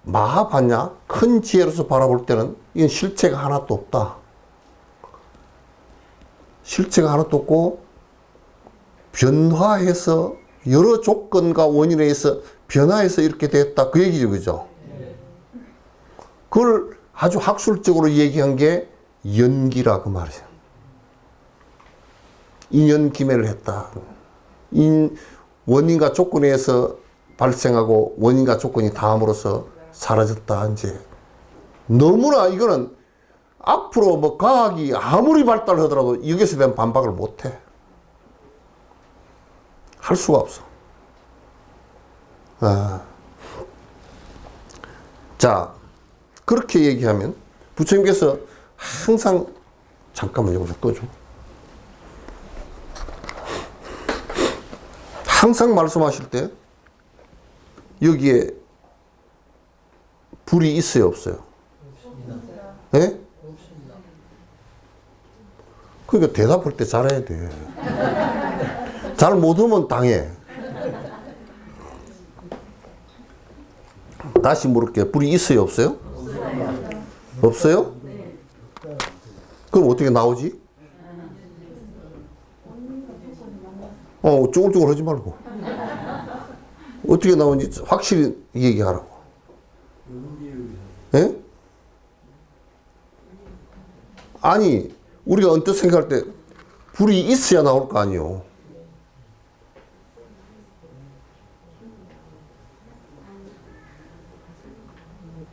마하반야, 큰 지혜로서 바라볼 때는 이건 실체가 하나도 없다. 실체가 하나도 없고, 변화해서, 여러 조건과 원인에 의해서 변화해서 이렇게 됐다. 그 얘기죠, 그죠? 그걸 아주 학술적으로 얘기한 게 연기라 그 말이에요. 인연기매를 했다. 원인과 조건에 의해서 발생하고 원인과 조건이 닿음으로써 사라졌다. 이제 너무나 이거는 앞으로 뭐 과학이 아무리 발달하더라도 여기서 대한 반박을 못해. 할 수가 없어. 자, 그렇게 얘기하면 부처님께서 항상, 잠깐만 이거 좀 꺼줘. 항상 말씀하실 때 여기에 불이 있어요, 없어요? 네? 그러니까 대답할 때 잘해야 돼. 잘 못하면 당해. 다시 물을게요. 불이 있어요, 없어요? 없어요? 그럼 어떻게 나오지? 쫑글쫑글 하지 말고. 어떻게 나오는지 확실히 얘기하라고. 예? 아니, 우리가 언뜻 생각할 때 불이 있어야 나올 거 아니에요.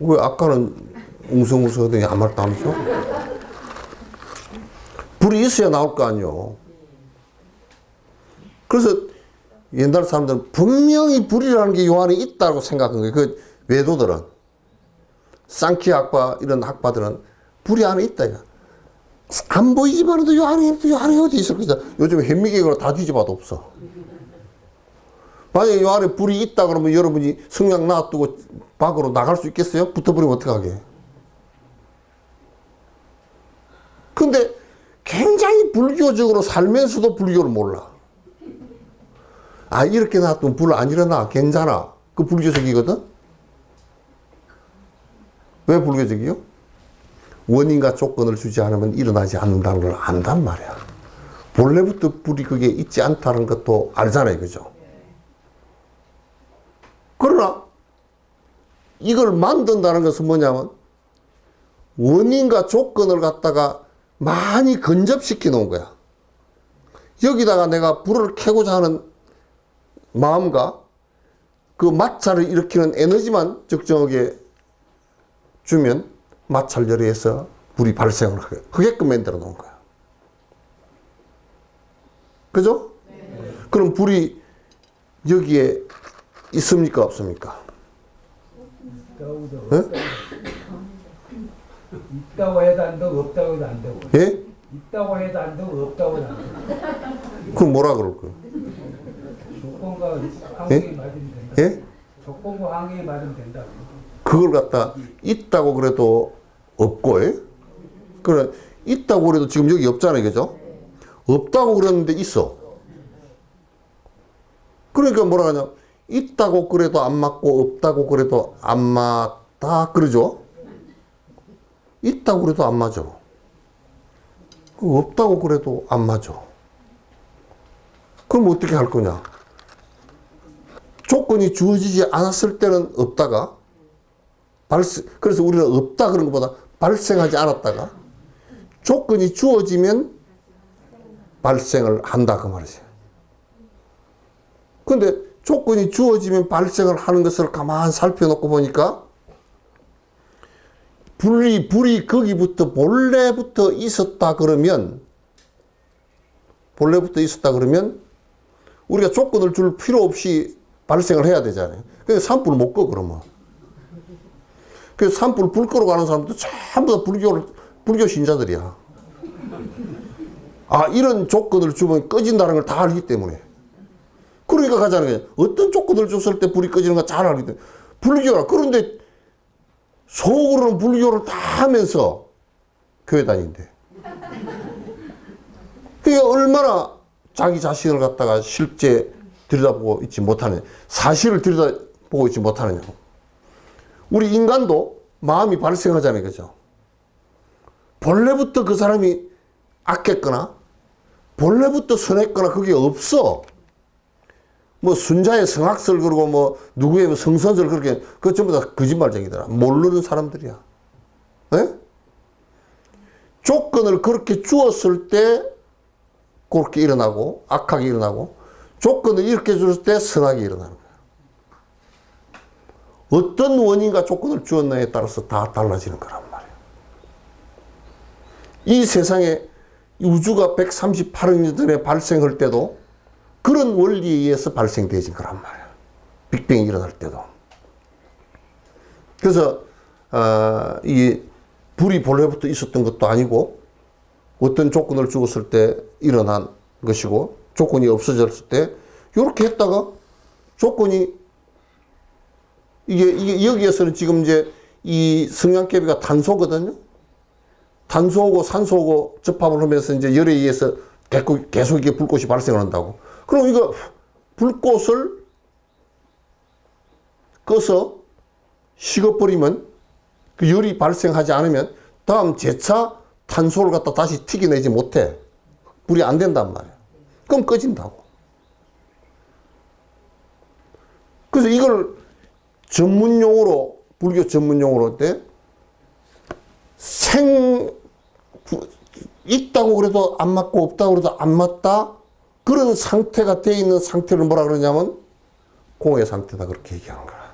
왜 아까는 웅성웅성 하더니 아무 말도 안 하죠? 불이 있어야 나올 거 아니에요. 그래서 옛날 사람들은 분명히 불이라는 게 요 안에 있다고 생각한 거예요. 그 외도들은, 쌍키 학파 이런 학파들은 불이 안에 있다 이거. 안 보이지만도 요 안에 어디 있을 거다. 요즘 현미경으로 다 뒤져봐도 없어. 만약에 요 안에 불이 있다 그러면 여러분이 성냥 놔두고 밖으로 나갈 수 있겠어요? 붙어버리면 어떡하게? 근데 굉장히 불교적으로 살면서도 불교를 몰라. 이렇게 놔두면 불 안 일어나. 괜찮아. 그 불교적이거든? 왜 불교적이요? 원인과 조건을 주지 않으면 일어나지 않는다는 걸 안단 말이야. 본래부터 불이 그게 있지 않다는 것도 알잖아요. 그죠? 그러나 이걸 만든다는 것은 뭐냐면 원인과 조건을 갖다가 많이 근접시켜 놓은 거야. 여기다가 내가 불을 켜고자 하는 마음과 그 마찰을 일으키는 에너지만 적정하게 주면 마찰 열에서 불이 발생을 하게끔 만들어 놓은 거야. 그죠? 네. 그럼 불이 여기에 있습니까? 없습니까? 네? 있다고 해도 안 되고 없다고 해도 안 되고. 예? 있다고 해도 안 되고 없다고 해도 안 되고. 그럼 뭐라 그럴 거예요? 조건과 항의에 맞으면 된다. 예? 조건과 항의에 맞으면 된다. 그걸 갖다 있다고 그래도 없고, 예? 그래, 있다고 그래도 지금 여기 없잖아요. 그죠? 없다고 그랬는데 있어. 그러니까 뭐라 하냐. 있다고 그래도 안 맞고 없다고 그래도 안 맞다. 그러죠? 있다고 그래도 안 맞아. 없다고 그래도 안 맞아. 그럼 어떻게 할 거냐? 조건이 주어지지 않았을 때는 없다가 그래서 우리는 없다 그런 것보다 발생하지 않았다가 조건이 주어지면 발생을 한다 그 말이지. 근데 조건이 주어지면 발생을 하는 것을 가만 살펴놓고 보니까 불이 거기부터 본래부터 있었다 그러면 우리가 조건을 줄 필요 없이 발생을 해야 되잖아요. 그래서 산불을 못 꺼 그러면. 그래서 산불 불 끄러 가는 사람도 전부 다 불교 신자들이야. 아, 이런 조건을 주면 꺼진다는 걸 다 알기 때문에. 그러니까 가자는 거예요. 어떤 조건을 줬을 때 불이 꺼지는 거 잘 알기 때문에. 불교라. 그런데 속으로는 불교를 다 하면서 교회 다닌대. 그게 얼마나 자기 자신을 갖다가 실제 들여다보고 있지 못하느냐. 사실을 들여다보고 있지 못하느냐고. 우리 인간도 마음이 발생하잖아요. 그죠? 본래부터 그 사람이 악했거나 본래부터 선했거나 그게 없어. 뭐 순자의 성악설 그러고 뭐 누구의 뭐 성선설 그렇게 그거 전부 다 거짓말쟁이더라. 모르는 사람들이야. 네? 조건을 그렇게 주었을 때 그렇게 일어나고 악하게 일어나고 조건을 이렇게 줬을 때 선하게 일어나는 거야. 어떤 원인과 조건을 주었느냐에 따라서 다 달라지는 거란 말이야. 이 세상에 우주가 138억 년 전에 발생할 때도 그런 원리에 의해서 발생되어진 거란 말이야. 빅뱅이 일어날 때도. 그래서 이 불이 본래부터 있었던 것도 아니고 어떤 조건을 주었을 때 일어난 것이고 조건이 없어졌을 때 이렇게 했다가 조건이 이게 여기에서는 지금 이제 이 성냥개비가 탄소거든요. 탄소하고 산소하고 접합을 하면서 이제 열에 의해서 계속 이게 불꽃이 발생을 한다고. 그럼 이거 불꽃을 꺼서 식어버리면 그 열이 발생하지 않으면 다음 재차 탄소를 갖다 다시 튀겨내지 못해. 불이 안 된단 말이야. 그럼 꺼진다고. 그래서 이걸 전문용어로, 불교 전문용어로 때 있다고 그래도 안 맞고 없다고 그래도 안 맞다. 그런 상태가 되어 있는 상태를 뭐라 그러냐면 공의 상태다 그렇게 얘기하는 거야.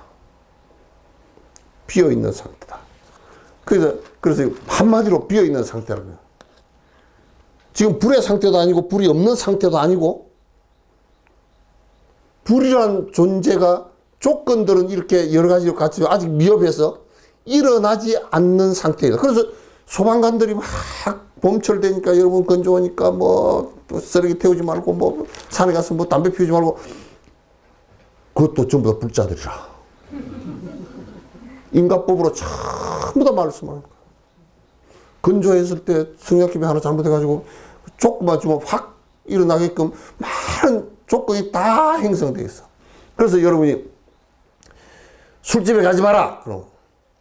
비어 있는 상태다. 그래서 한마디로 비어 있는 상태라고요. 지금 불의 상태도 아니고 불이 없는 상태도 아니고 불이란 존재가 조건들은 이렇게 여러 가지로 같이 아직 미흡해서 일어나지 않는 상태이다. 그래서 소방관들이 막 봄철 되니까 여러분 건조하니까 뭐 쓰레기 태우지 말고 뭐 산에 가서 뭐 담배 피우지 말고 그것도 전부 다 불자들이라. 인가법으로 전부 다 말씀하는 거야. 건조했을 때 성냥개비 하나 잘못해가지고 조금만 주면 확 일어나게끔 많은 조건이 다 형성되어 있어. 그래서 여러분이 술집에 가지 마라. 그럼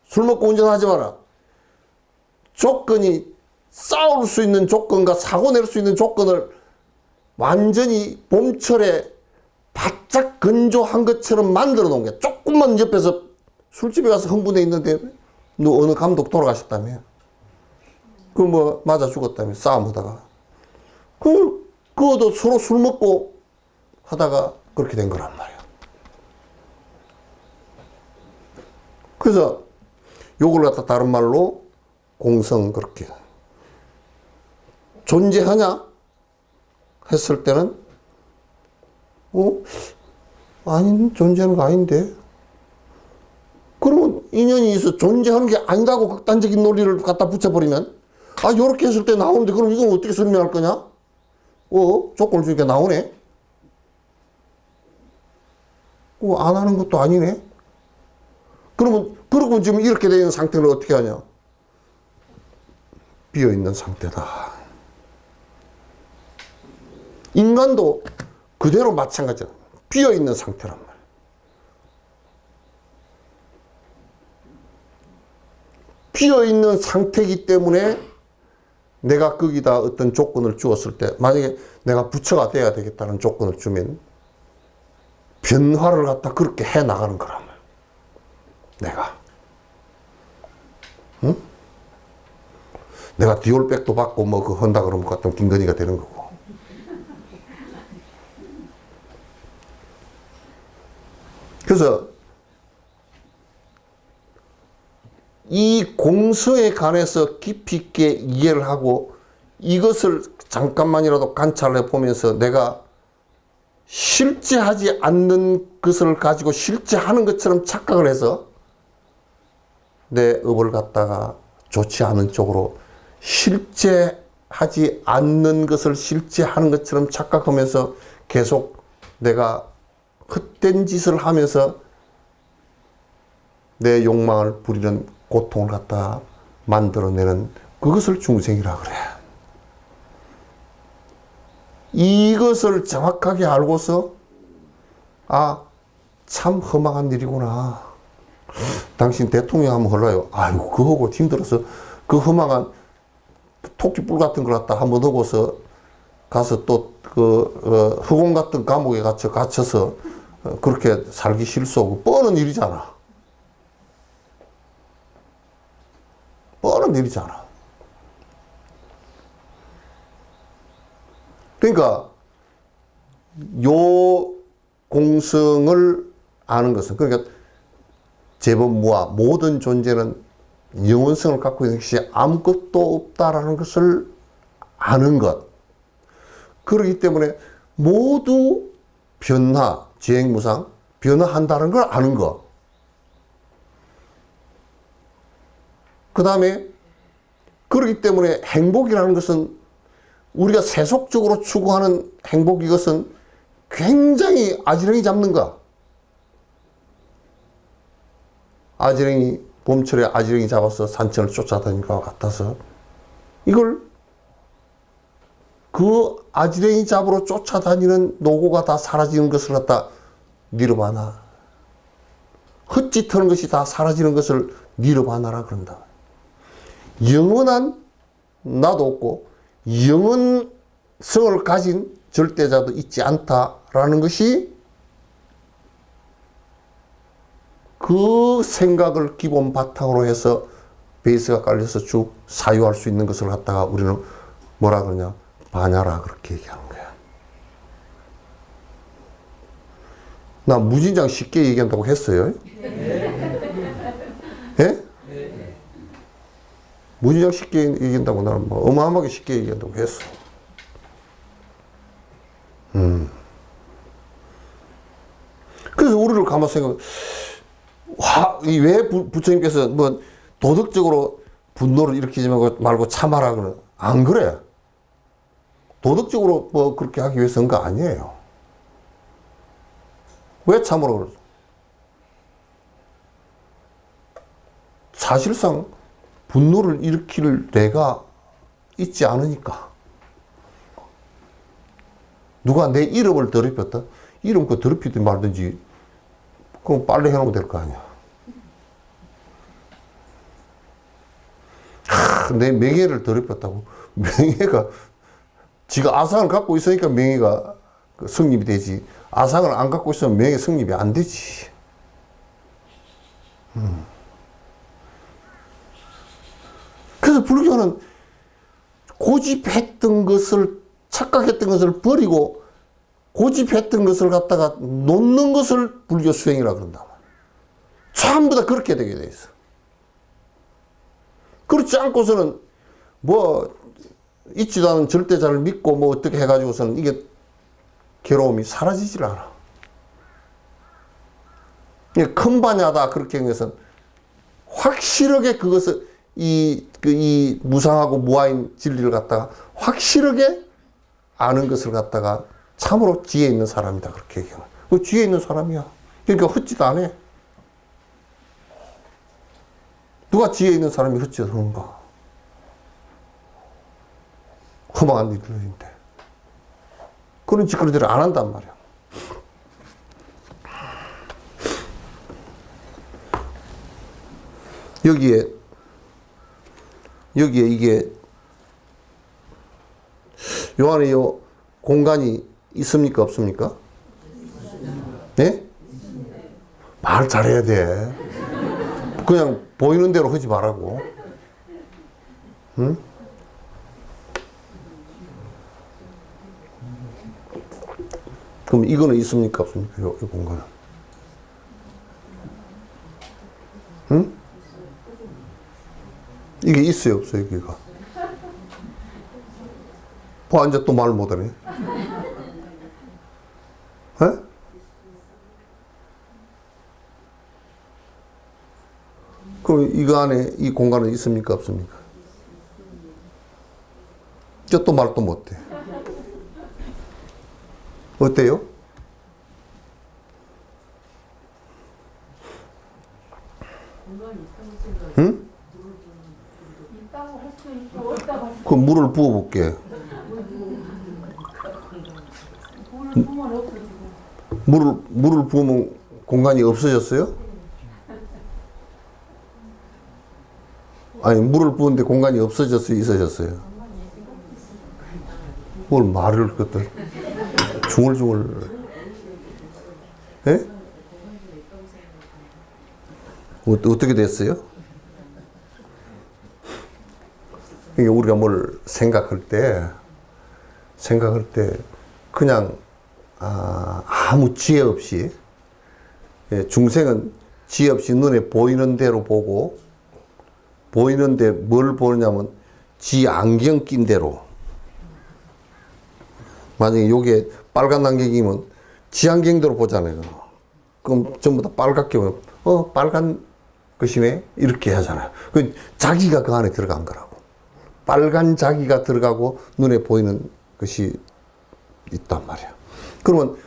술 먹고 운전하지 마라. 조건이 싸울 수 있는 조건과 사고 낼 수 있는 조건을 완전히 봄철에 바짝 건조한 것처럼 만들어 놓은 게 조금만 옆에서 술집에 가서 흥분해 있는데 너 어느 감독 돌아가셨다며. 그 뭐 맞아 죽었다며 싸움하다가. 그것도 서로 술 먹고 하다가 그렇게 된 거란 말이야. 그래서 요걸 갖다 다른 말로 공성 그렇게 존재하냐 했을 때는 아닌 존재하는 거 아닌데 그러면 인연이 있어 존재하는 게 아니다고 극단적인 논리를 갖다 붙여버리면 요렇게 했을 때 나오는데 그럼 이건 어떻게 설명할 거냐? 조건을 주니까 나오네. 안 하는 것도 아니네. 그러면 지금 이렇게 되는 상태를 어떻게 하냐? 비어있는 상태다. 인간도 그대로 마찬가지야. 비어있는 상태란 말이야. 비어있는 상태이기 때문에 내가 거기다 어떤 조건을 주었을 때 만약에 내가 부처가 돼야 되겠다는 조건을 주면 변화를 갖다 그렇게 해 나가는 거란 말이야. 내가. 응? 내가 디올백도 받고 뭐 그 한다 그러면 같은 김건희가 되는 거고. 그래서 이 공서에 관해서 깊이 있게 이해를 하고 이것을 잠깐만이라도 관찰해 보면서 내가 실제하지 않는 것을 가지고 실제하는 것처럼 착각을 해서 내 업을 갖다가 좋지 않은 쪽으로 실제하지 않는 것을 실제하는 것처럼 착각하면서 계속 내가 헛된 짓을 하면서 내 욕망을 부리는 고통을 갖다 만들어내는 그것을 중생이라 그래. 이것을 정확하게 알고서 참 험악한 일이구나. 당신 대통령 하면 흘러요. 아이고 그거고 힘들어서 그 험악한 토끼뿔 같은 걸 갖다 한번 하고서 가서 또 그 허공 같은 감옥에 갇혀서 그렇게 살기 싫소. 뻔한 일이잖아. 뻔한 일이잖아. 그러니까 요 공성을 아는 것은 그러니까 제법무와 모든 존재는 영원성을 갖고 있는 것이 아무것도 없다라는 것을 아는 것. 그렇기 때문에 모두 변화, 지행무상, 변화한다는 걸 아는 것. 그 다음에 그렇기 때문에 행복이라는 것은 우리가 세속적으로 추구하는 행복 이것은 굉장히 아지렁이 잡는 거. 아지렁이 봄철에 아지렁이 잡아서 산천을 쫓아다니는 것과 같아서 이걸 그 아지렁이 잡으러 쫓아다니는 노고가 다 사라지는 것을 갖다 니르바나 헛짓하는 것이 다 사라지는 것을 니르바나라 그런다. 영원한 나도 없고 영원성을 가진 절대자도 있지 않다라는 것이 그 생각을 기본 바탕으로 해서 베이스가 깔려서 쭉 사유할 수 있는 것을 갖다가 우리는 뭐라 그러냐? 반야라 그렇게 얘기하는 거야. 나 무진장 쉽게 얘기한다고 했어요? 예? 무진장 쉽게 얘기한다고 나는 뭐 어마어마하게 쉽게 얘기한다고 했어. 그래서 우리를 가만 생각해. 왜 부처님께서 뭐 도덕적으로 분노를 일으키지 말고 참아라 그러는 안 그래. 도덕적으로 뭐 그렇게 하기 위해서 한 거 아니에요. 왜 참으라 그러죠? 사실상 분노를 일으킬 내가 있지 않으니까. 누가 내 이름을 더럽혔다? 이름 그 더럽히든 말든지 그럼 빨리 해놓으면 될 거 아니야. 내 명예를 더럽혔다고. 명예가 지가 아상을 갖고 있으니까 명예가 성립이 되지. 아상을 안 갖고 있으면 명예 성립이 안 되지. 그래서 불교는 고집했던 것을 착각했던 것을 버리고 고집했던 것을 갖다가 놓는 것을 불교 수행이라 그런다. 전부 다 그렇게 되게 돼 있어. 그렇지 않고서는 뭐 있지도 않은 절대자를 믿고 뭐 어떻게 해가지고서는 이게 괴로움이 사라지질 않아. 이게 큰 바냐다 그렇게 한 것은 확실하게 그것을 이 무상하고 무아인 진리를 갖다가 확실하게 아는 것을 갖다가 참으로 지혜 있는 사람이다 그렇게 얘기하는. 그 지혜 있는 사람이야. 그러니까 헛짓 안 해. 누가 지혜 있는 사람이 헛짓을 하는가? 허망한 일들인데 그런 짓거리들을 안 한단 말이야. 여기에 이게 요 안에 요 공간이 있습니까 없습니까? 네? 말 잘해야 돼. 그냥 보이는 대로 하지 말라고. 응? 그럼 이거는 있습니까 없습니까? 요 공간은. 응? 이게 있어요 없어요 여기가? 뭐 이제 또 말 못하네. 에? 그럼 이거 안에 이 공간은 있습니까 없습니까? 이제 또 말도 못해. 어때요? 응? 그 물을 부어볼게. 물을 부으면 공간이 없어졌어요? 아니 물을 부은데 공간이 없어졌어요? 있어졌어요? 뭘 말을 그때 중얼중얼 예? 어떻게 됐어요? 이게 우리가 뭘 생각할 때 그냥 아무 지혜 없이 중생은 지혜 없이 눈에 보이는 대로 보고 보이는데 뭘 보느냐면 지 안경 낀 대로. 만약에 요게 빨간 안경이면 지 안경대로 보잖아요. 그럼 전부 다 빨갛게 보면 빨간 것이네 이렇게 하잖아요. 그 자기가 그 안에 들어간 거라고. 빨간 자기가 들어가고 눈에 보이는 것이 있단 말이야. 그러면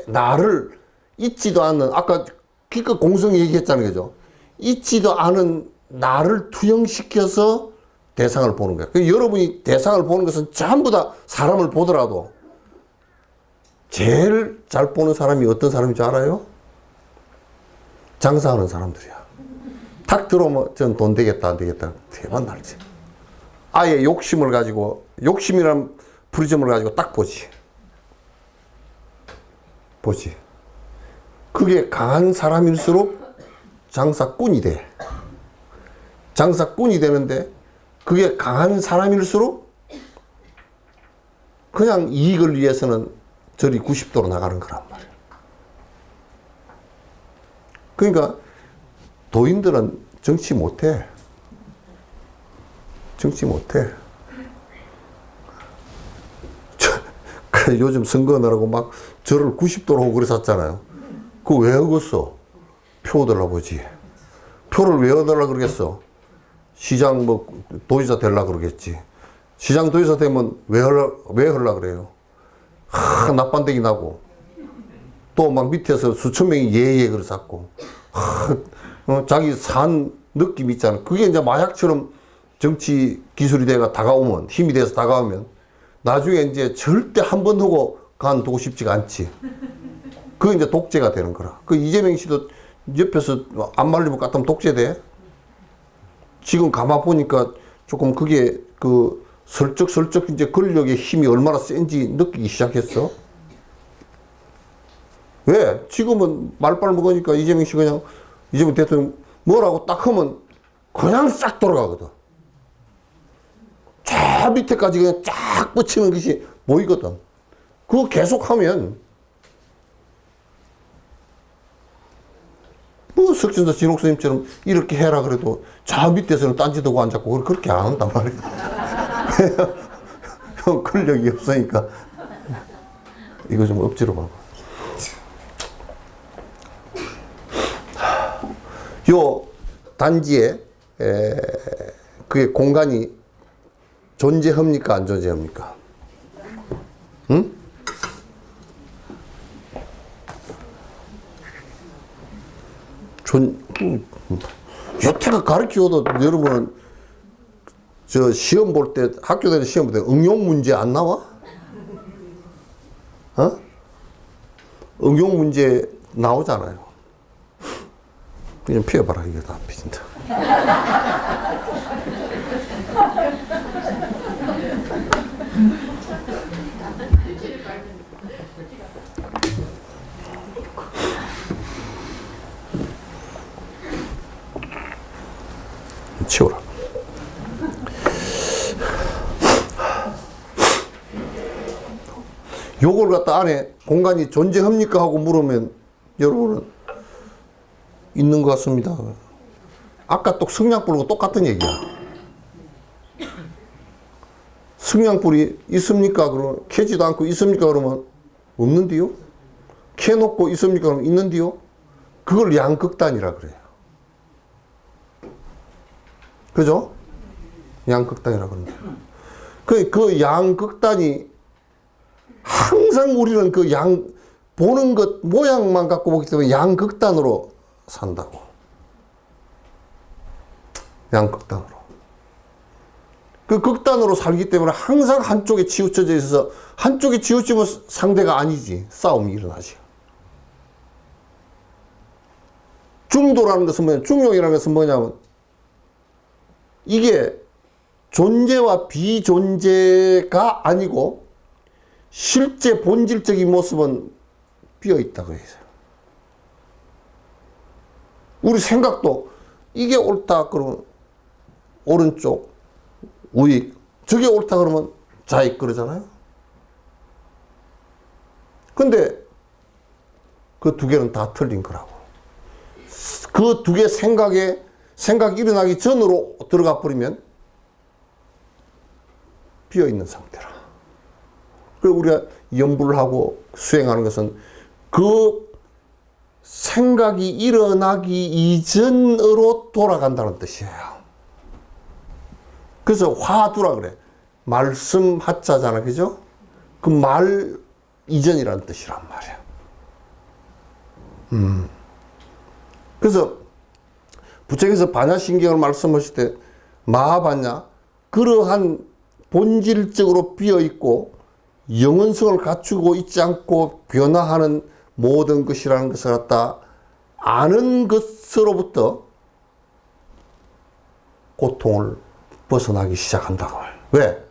나를 잊지도 않는 아까 기껏 공성 얘기했잖아요, 그죠? 잊지도 않은 나를 투영시켜서 대상을 보는 거야. 여러분이 대상을 보는 것은 전부 다 사람을 보더라도 제일 잘 보는 사람이 어떤 사람인 줄 알아요? 장사하는 사람들이야. 탁 들어오면 전 돈 되겠다 안 되겠다 대만 날지. 아예 욕심이란 프리즘을 가지고 딱 보지. 그게 강한 사람일수록 장사꾼이 돼. 장사꾼이 되는데 그게 강한 사람일수록 그냥 이익을 위해서는 저리 90도로 나가는 거란 말이야. 그러니까 도인들은 정치 못해. 요즘 선거하느라고 막 저를 90도로 하고 그랬었잖아요. 그거 왜 하겠어? 표 얻으려고 보지. 표를 왜 얻으려고 그러겠어? 시장 도지사 되려고 그러겠지. 시장 도지사 되면 왜 하려고 그래요? 납반대기 나고. 또 막 밑에서 수천 명이 예예 그러셨고. 자기 산 느낌 있잖아. 그게 이제 마약처럼 정치 기술이 돼가 다가오면, 힘이 돼서 다가오면, 나중에 이제 절대 한 번 하고 간두고 싶지가 않지. 그게 이제 독재가 되는 거라. 그 이재명 씨도 옆에서 안 말리고 같으면 독재돼. 지금 가만 보니까 조금 그게 슬쩍 이제 권력의 힘이 얼마나 센지 느끼기 시작했어. 왜? 지금은 말빨 먹으니까 이재명 대통령 뭐라고 딱 하면 그냥 싹 돌아가거든. 저 밑에까지 그냥 쫙 뻗치는 것이 보이거든. 그거 계속하면 뭐 석진서 진옥 스님처럼 이렇게 해라 그래도 저 밑에서는 딴짓하고 앉았고 그렇게 안 한단 말이야. 형 권력이 없으니까 이거 좀 억지로 봐. 요 단지에 그게 공간이 존재합니까 안 존재합니까? 응? 여태가 가르쳐도 여러분은 저 시험 볼 때 학교 다닐 시험 볼 때 응용 문제 안 나와? 어? 응용 문제 나오잖아요. 그냥 피워봐라. 이게 다 피진다. 치워라. 요걸 갖다 안에 공간이 존재합니까 하고 물으면 여러분은 있는 것 같습니다. 아까 또 성냥불하고 똑같은 얘기야. 성냥불이 있습니까? 그러면 켜지도 않고 있습니까? 그러면 없는데요. 켜놓고 있습니까? 그러면 있는데요. 그걸 양극단이라 그래요. 그죠? 양극단이라 그런다. 그 양극단이 항상 우리는 그 보는 것 모양만 갖고 보기 때문에 양극단으로 산다고. 양극단으로. 그 극단으로 살기 때문에 항상 한쪽에 치우쳐져 있어서 한쪽에 치우치면 상대가 아니지. 싸움이 일어나지. 중도라는 것은 뭐냐? 중용이라는 것은 뭐냐면 이게 존재와 비존재가 아니고 실제 본질적인 모습은 비어있다 그래서 우리 생각도 이게 옳다 그러면 오른쪽 우익 저게 옳다 그러면 좌익 그러잖아요. 근데 그 두 개는 다 틀린 거라고. 그 두 개 생각이 일어나기 전으로 들어가 버리면 비어있는 상태라. 그리고 우리가 연불을 하고 수행하는 것은 그 생각이 일어나기 이전으로 돌아간다는 뜻이에요. 그래서 화두라 그래. 말씀 하자잖아. 그죠? 그 말 이전이라는 뜻이란 말이야. 그래서 부처께서 반야신경을 말씀하실 때 마하반야 그러한 본질적으로 비어있고 영원성을 갖추고 있지 않고 변화하는 모든 것이라는 것을 갖다 아는 것으로부터 고통을 벗어나기 시작한다고 해요. 왜?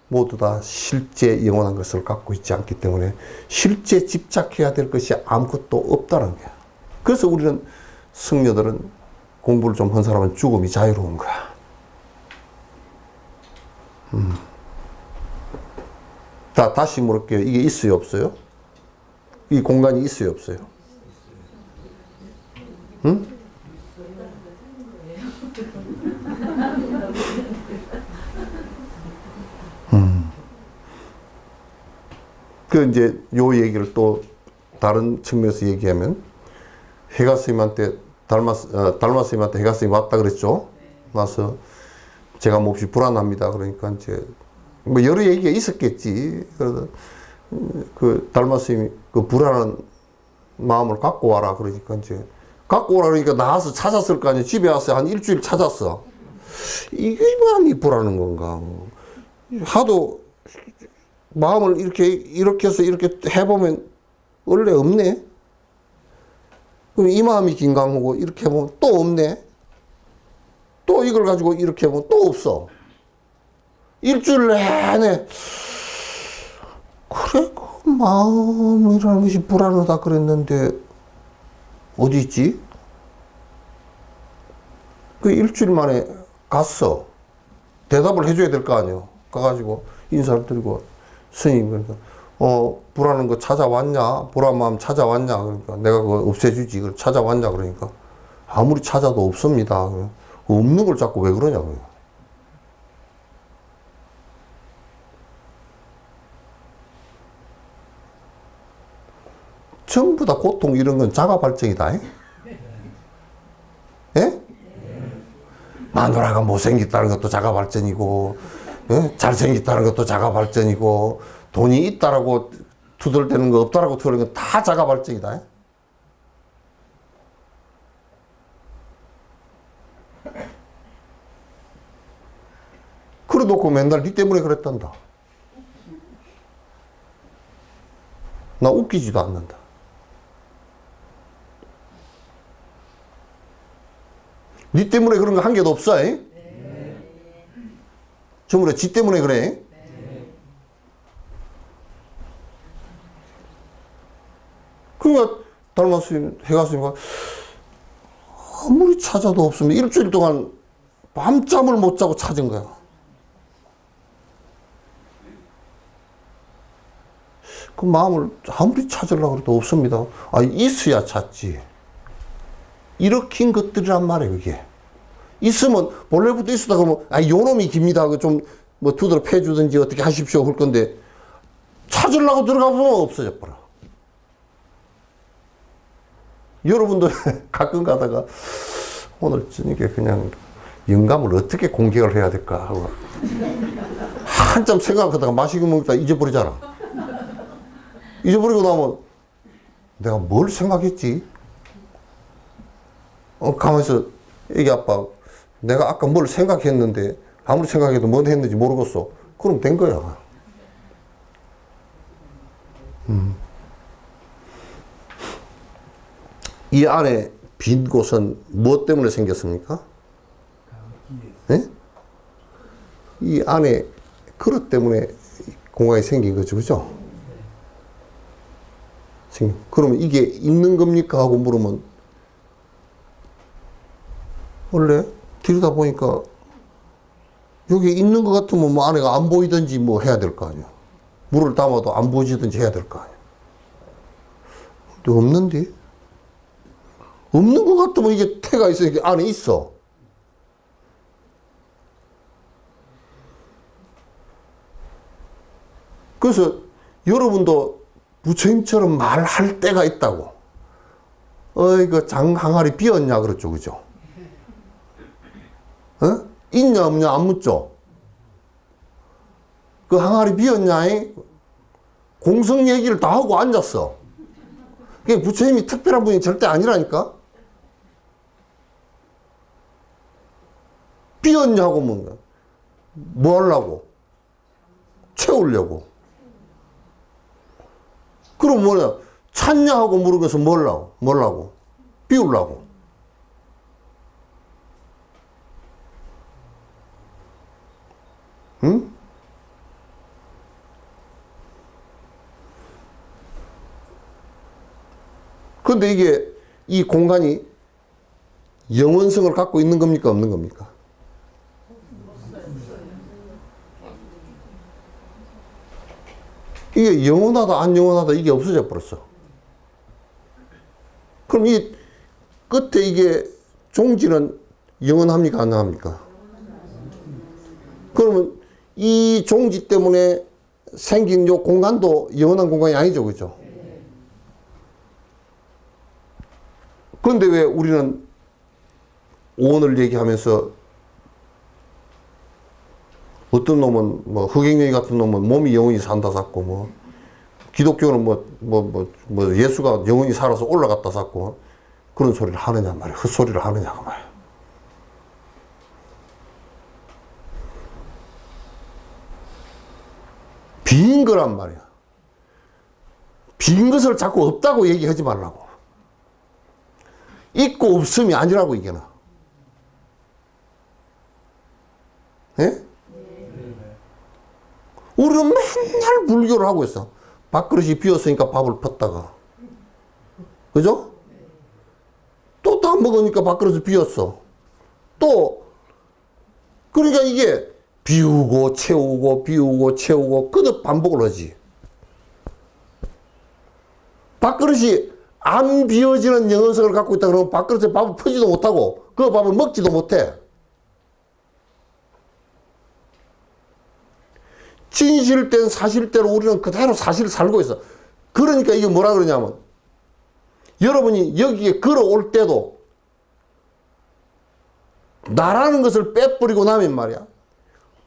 모두 다 실제 영원한 것을 갖고 있지 않기 때문에 실제 집착해야 될 것이 아무것도 없다는 거야. 그래서 우리는 승려들은 공부를 좀 한 사람은 죽음이 자유로운 거야. 다시 물을게요. 이게 있어요, 없어요? 이 공간이 있어요, 없어요? 응? 그 이제 요 얘기를 또 다른 측면에서 얘기하면 해가 스님한테 달마 스님한테 해가 스님이 왔다 그랬죠. 와서 제가 몹시 불안합니다. 그러니까 이제 뭐 여러 얘기가 있었겠지. 그래서 그 달마 스님이 그 불안한 마음을 갖고 와라. 그러니까 이제 갖고 오라 그러니까 나와서 찾았을 거 아니에요. 집에 와서 한 일주일 찾았어. 이게 마음이 불안한 건가? 하도 마음을 이렇게 해서 이렇게 해보면 원래 없네. 그럼 이 마음이 긴강하고 이렇게 해보면 또 없네. 또 이걸 가지고 이렇게 해보면 또 없어. 일주일 내내 그래 그 마음이라는 것이 불안하다 그랬는데 어디 있지? 그 일주일 만에 갔어. 대답을 해줘야 될 거 아니에요. 가가지고 인사를 드리고 스님 그러니까 불안한 거 찾아왔냐? 불안 마음 찾아왔냐? 그러니까 내가 그거 없애주지. 그걸 찾아왔냐? 그러니까 아무리 찾아도 없습니다. 없는 걸 자꾸 왜 그러냐고요. 전부 다 고통 이런 건 자가 발정이다. 예? 마누라가 못생겼다는 것도 자가 발전이고, 예? 잘생겼다는 것도 자가 발전이고, 돈이 있다라고 투덜대는 거 없다라고 투덜대는 거 다 자가 발전이다. 그래 놓고 맨날 니 때문에 그랬단다. 나 웃기지도 않는다. 니 때문에 그런 거 한 개도 없어. 전부 다 지 때문에 그래. 그러니까 달마스님, 해가스님과 아무리 찾아도 없으면 일주일 동안 밤잠을 못 자고 찾은 거야. 그 마음을 아무리 찾으려고 해도 없습니다. 아, 있어야 찾지. 이렇긴 것들이란 말이에요, 그게. 있으면, 본래부터 있었다 그러면, 아, 요 놈이 깁니다. 좀, 뭐, 두드러 패주든지 어떻게 하십시오. 그럴 건데, 찾으려고 들어가 보면 없어져 버려. 여러분도 가끔 가다가, 오늘 저녁에 그냥 영감을 어떻게 공격을 해야 될까 하고, 한참 생각하다가 마시고 먹다가 잊어버리잖아. 잊어버리고 나면, 내가 뭘 생각했지? 가만있어. 애기 아빠, 내가 아까 뭘 생각했는데, 아무리 생각해도 뭘 했는지 모르겠어. 그럼 된 거야. 이 안에 빈 곳은 무엇 때문에 생겼습니까? 네? 이 안에 그릇 때문에 공간이 생긴 거죠. 그죠? 그러면 이게 있는 겁니까? 하고 물으면, 원래 들여다보니까 여기 있는 것 같으면 뭐 안에가 안 보이든지 뭐 해야 될 거 아니야. 물을 담아도 안 보이든지 해야 될 거 아니야. 근데 없는데? 없는 것 같으면 이게 태가 있어. 이게 안에 있어. 그래서 여러분도 부처님처럼 말할 때가 있다고. 이거 장 항아리 비었냐 그렇죠. 그죠? 있냐 없냐 안 묻죠. 그 항아리 비었냐 공성 얘기를 다 하고 앉았어. 그게 부처님이 특별한 분이 절대 아니라니까. 비었냐고 뭔가 뭐 하려고? 채우려고. 그럼 뭐냐? 찼냐 하고 물어서 뭐라고? 비우려고. 응? 근데 이게, 이 공간이 영원성을 갖고 있는 겁니까? 없는 겁니까? 이게 영원하다, 안 영원하다, 이게 없어져 버렸어. 그럼 이 끝에 이게 종지는 영원합니까? 안 영원합니까? 그러면 이 종지 때문에 생긴 요 공간도 영원한 공간이 아니죠. 그죠? 그런데 왜 우리는 오온을 얘기하면서 어떤 놈은 뭐 흑행령이 같은 놈은 몸이 영원히 산다 샀고 뭐 기독교는 뭐 예수가 영원히 살아서 올라갔다 샀고 그런 소리를 하느냐 말이야. 헛소리를 하느냐고 말이야. 빈 거란 말이야. 빈 것을 자꾸 없다고 얘기하지 말라고. 있고 없음이 아니라고 이게는. 예? 우리는 맨날 불교를 하고 있어. 밥그릇이 비었으니까 밥을 폈다가. 그죠? 또 다 먹으니까 밥그릇이 비었어. 또, 그러니까 이게 비우고 채우고 비우고 채우고 그저 반복을 하지. 밥그릇이 안 비워지는 영성을 갖고 있다 그러면 밥그릇에 밥을 퍼지도 못하고 그 밥을 먹지도 못해. 진실된 사실대로 우리는 그대로 사실을 살고 있어. 그러니까 이게 뭐라 그러냐면 여러분이 여기에 걸어올 때도 나라는 것을 빼버리고 나면 말이야.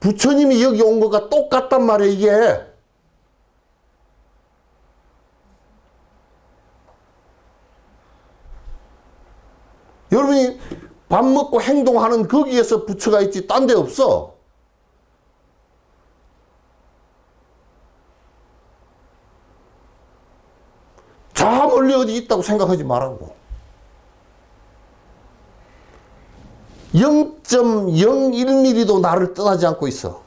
부처님이 여기 온 것과 똑같단 말이야, 이게. 여러분이 밥 먹고 행동하는 거기에서 부처가 있지 딴 데 없어. 저 멀리 어디 있다고 생각하지 말라고. 0.01mm도 나를 떠나지 않고 있어.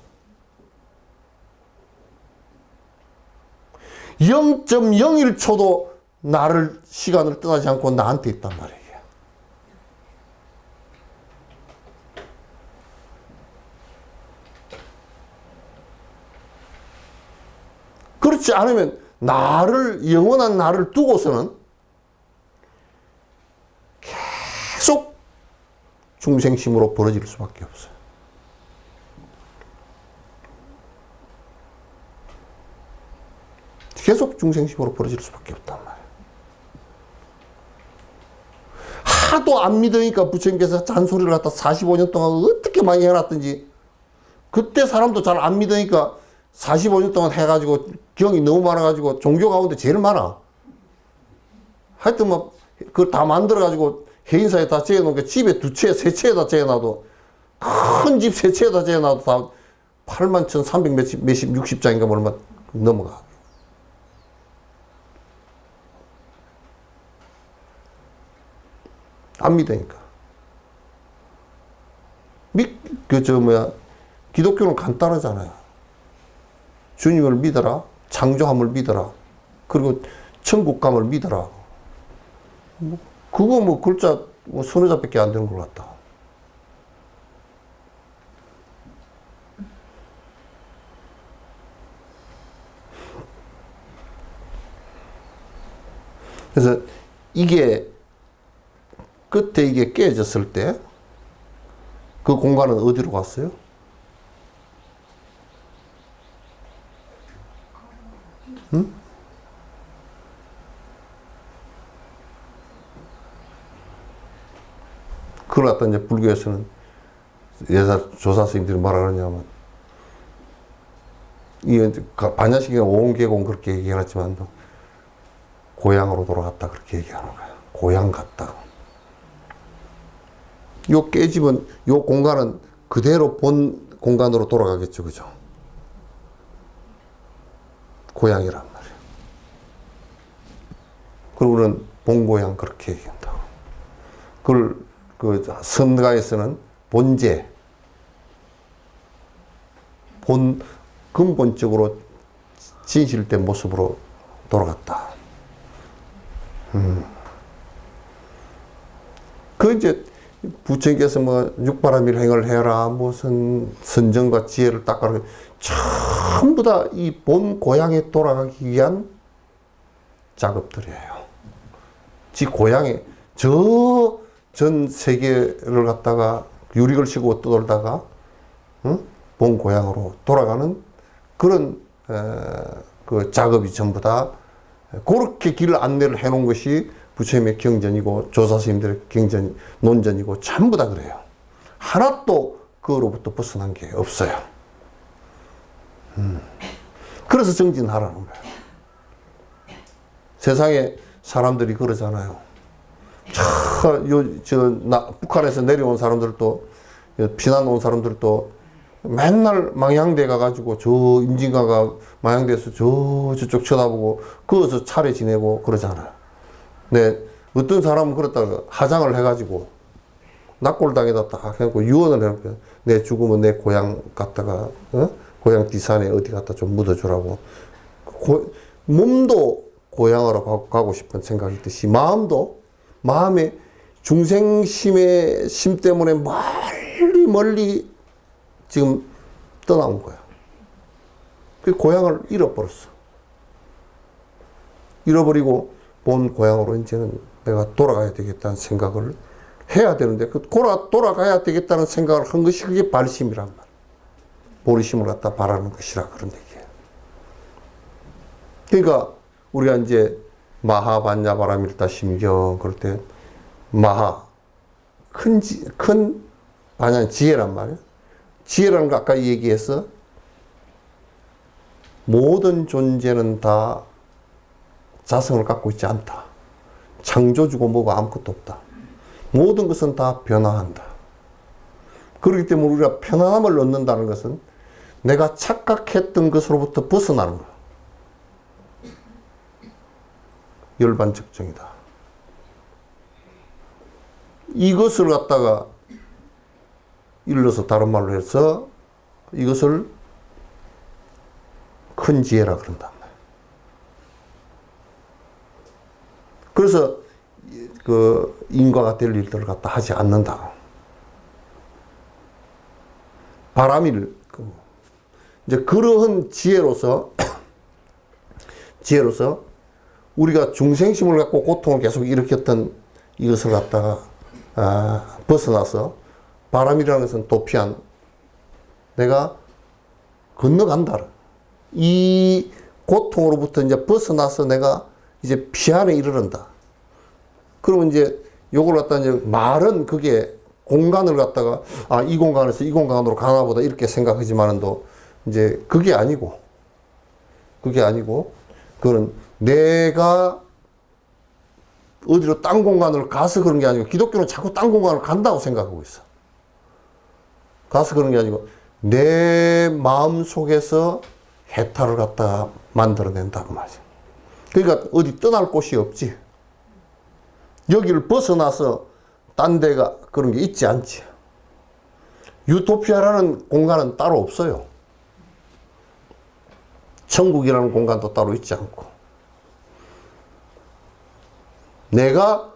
0.01초도 나를 시간을 떠나지 않고 나한테 있단 말이에요. 그렇지 않으면 나를 영원한 나를 두고서는 계속 중생심으로 벌어질 수밖에 없어요. 계속 중생심으로 벌어질 수밖에 없단 말이에요. 하도 안 믿으니까 부처님께서 잔소리를 갖다 45년 동안 어떻게 많이 해놨든지 그때 사람도 잘 안 믿으니까 45년 동안 해가지고 경이 너무 많아가지고 종교 가운데 제일 많아. 하여튼 뭐 그걸 다 만들어가지고 해인사에 다 재워놓은 게 집에 2채, 3채에다 재워놔도 큰 집 3채에다 재워놔도 다 81,300 몇십 60장인가 뭐 얼마 넘어가. 안 믿으니까. 기독교는 간단하잖아요. 주님을 믿어라. 창조함을 믿어라. 그리고 천국감을 믿어라. 그거 뭐 글자 뭐 서너 자밖에 안 되는 것 같다. 그래서 이게 끝에 이게 깨졌을 때 그 공간은 어디로 갔어요? 응? 그걸 갖다 이제 불교에서는 예사 조사 스님들이 말하느냐면 이게 반야식이나 오온계공 그렇게 얘기해놨지만 고향으로 돌아갔다 그렇게 얘기하는 거야. 고향 갔다. 요 깨집은 요 공간은 그대로 본 공간으로 돌아가겠죠, 그죠? 고향이란 말이에요. 그리고 우리는 본고향 그렇게 얘기한다고. 그걸 그 선가에서는 본제, 근본적으로 진실된 모습으로 돌아갔다. 그 이제 부처님께서 뭐 육바라밀 행을 해라, 무슨 선정과 지혜를 닦아라, 전부 다 이 본 고향에 돌아가기 위한 작업들이에요. 지 고향에 저 전 세계를 갖다가 유릭을 씌고 떠돌다가 본 고향으로 돌아가는 그런 그 작업이 전부 다 그렇게 길 안내를 해놓은 것이 부처님의 경전이고 조사 스님들의 경전, 논전이고 전부 다 그래요. 하나도 그로부터 벗어난 게 없어요. 그래서 정진하라는 거예요. 세상에 사람들이 그러잖아요. 북한에서 내려온 사람들도, 피난 온 사람들도 맨날 망향대 가가지고 저 임진가가 망향대에서 저쪽 쳐다보고 거기서 차례 지내고 그러잖아요. 네, 어떤 사람은 그렇다가 화장을 해가지고 낙골당에다 딱 해놓고 유언을 해놓고 내 죽으면 내 고향 갔다가 고향 뒷산에 어디 갖다 좀 묻어주라고. 몸도 고향으로 가고 싶은 생각이 있듯이 마음에 중생심의 심 때문에 멀리 지금 떠나온 거야. 그 고향을 잃어버렸어. 잃어버리고 본 고향으로 이제는 내가 돌아가야 되겠다는 생각을 해야 되는데, 돌아가야 되겠다는 생각을 한 것이 그게 발심이란 말. 보리심을 갖다 바라는 것이라 그런 얘기예요. 그러니까 우리가 이제 마하반야 바라밀타 심경 그럴 때 마하 큰 반야 지혜란 말이에요. 지혜라는 거 아까 얘기해서 모든 존재는 다 자성을 갖고 있지 않다. 창조주고 뭐고 아무것도 없다. 모든 것은 다 변화한다. 그렇기 때문에 우리가 편안함을 얻는다는 것은 내가 착각했던 것으로부터 벗어나는 거야. 열반적정이다. 이것을 갖다가 일러서 다른 말로 해서 이것을 큰 지혜라 그런단 말이야. 그래서 그 인과가 될 일들을 갖다 하지 않는다. 바람일 이제 그러한 지혜로서 우리가 중생심을 갖고 고통을 계속 일으켰던 이것을 갖다가 벗어나서 바람이라는 것은 도피한 내가 건너간다. 이 고통으로부터 이제 벗어나서 내가 이제 피안에 이르른다. 그러면 이제 요걸 갖다 이제 말은 그게 공간을 갖다가 이 공간에서 이 공간으로 가나 보다 이렇게 생각하지만은도 이제 그게 아니고 그거는 내가 어디로 딴 공간을 가서 그런 게 아니고 기독교는 자꾸 딴 공간을 간다고 생각하고 있어. 가서 그런 게 아니고 내 마음 속에서 해탈을 갖다 만들어낸다고 말이야. 그러니까 어디 떠날 곳이 없지. 여기를 벗어나서 딴 데가 그런 게 있지 않지. 유토피아라는 공간은 따로 없어요. 천국이라는 공간도 따로 있지 않고. 내가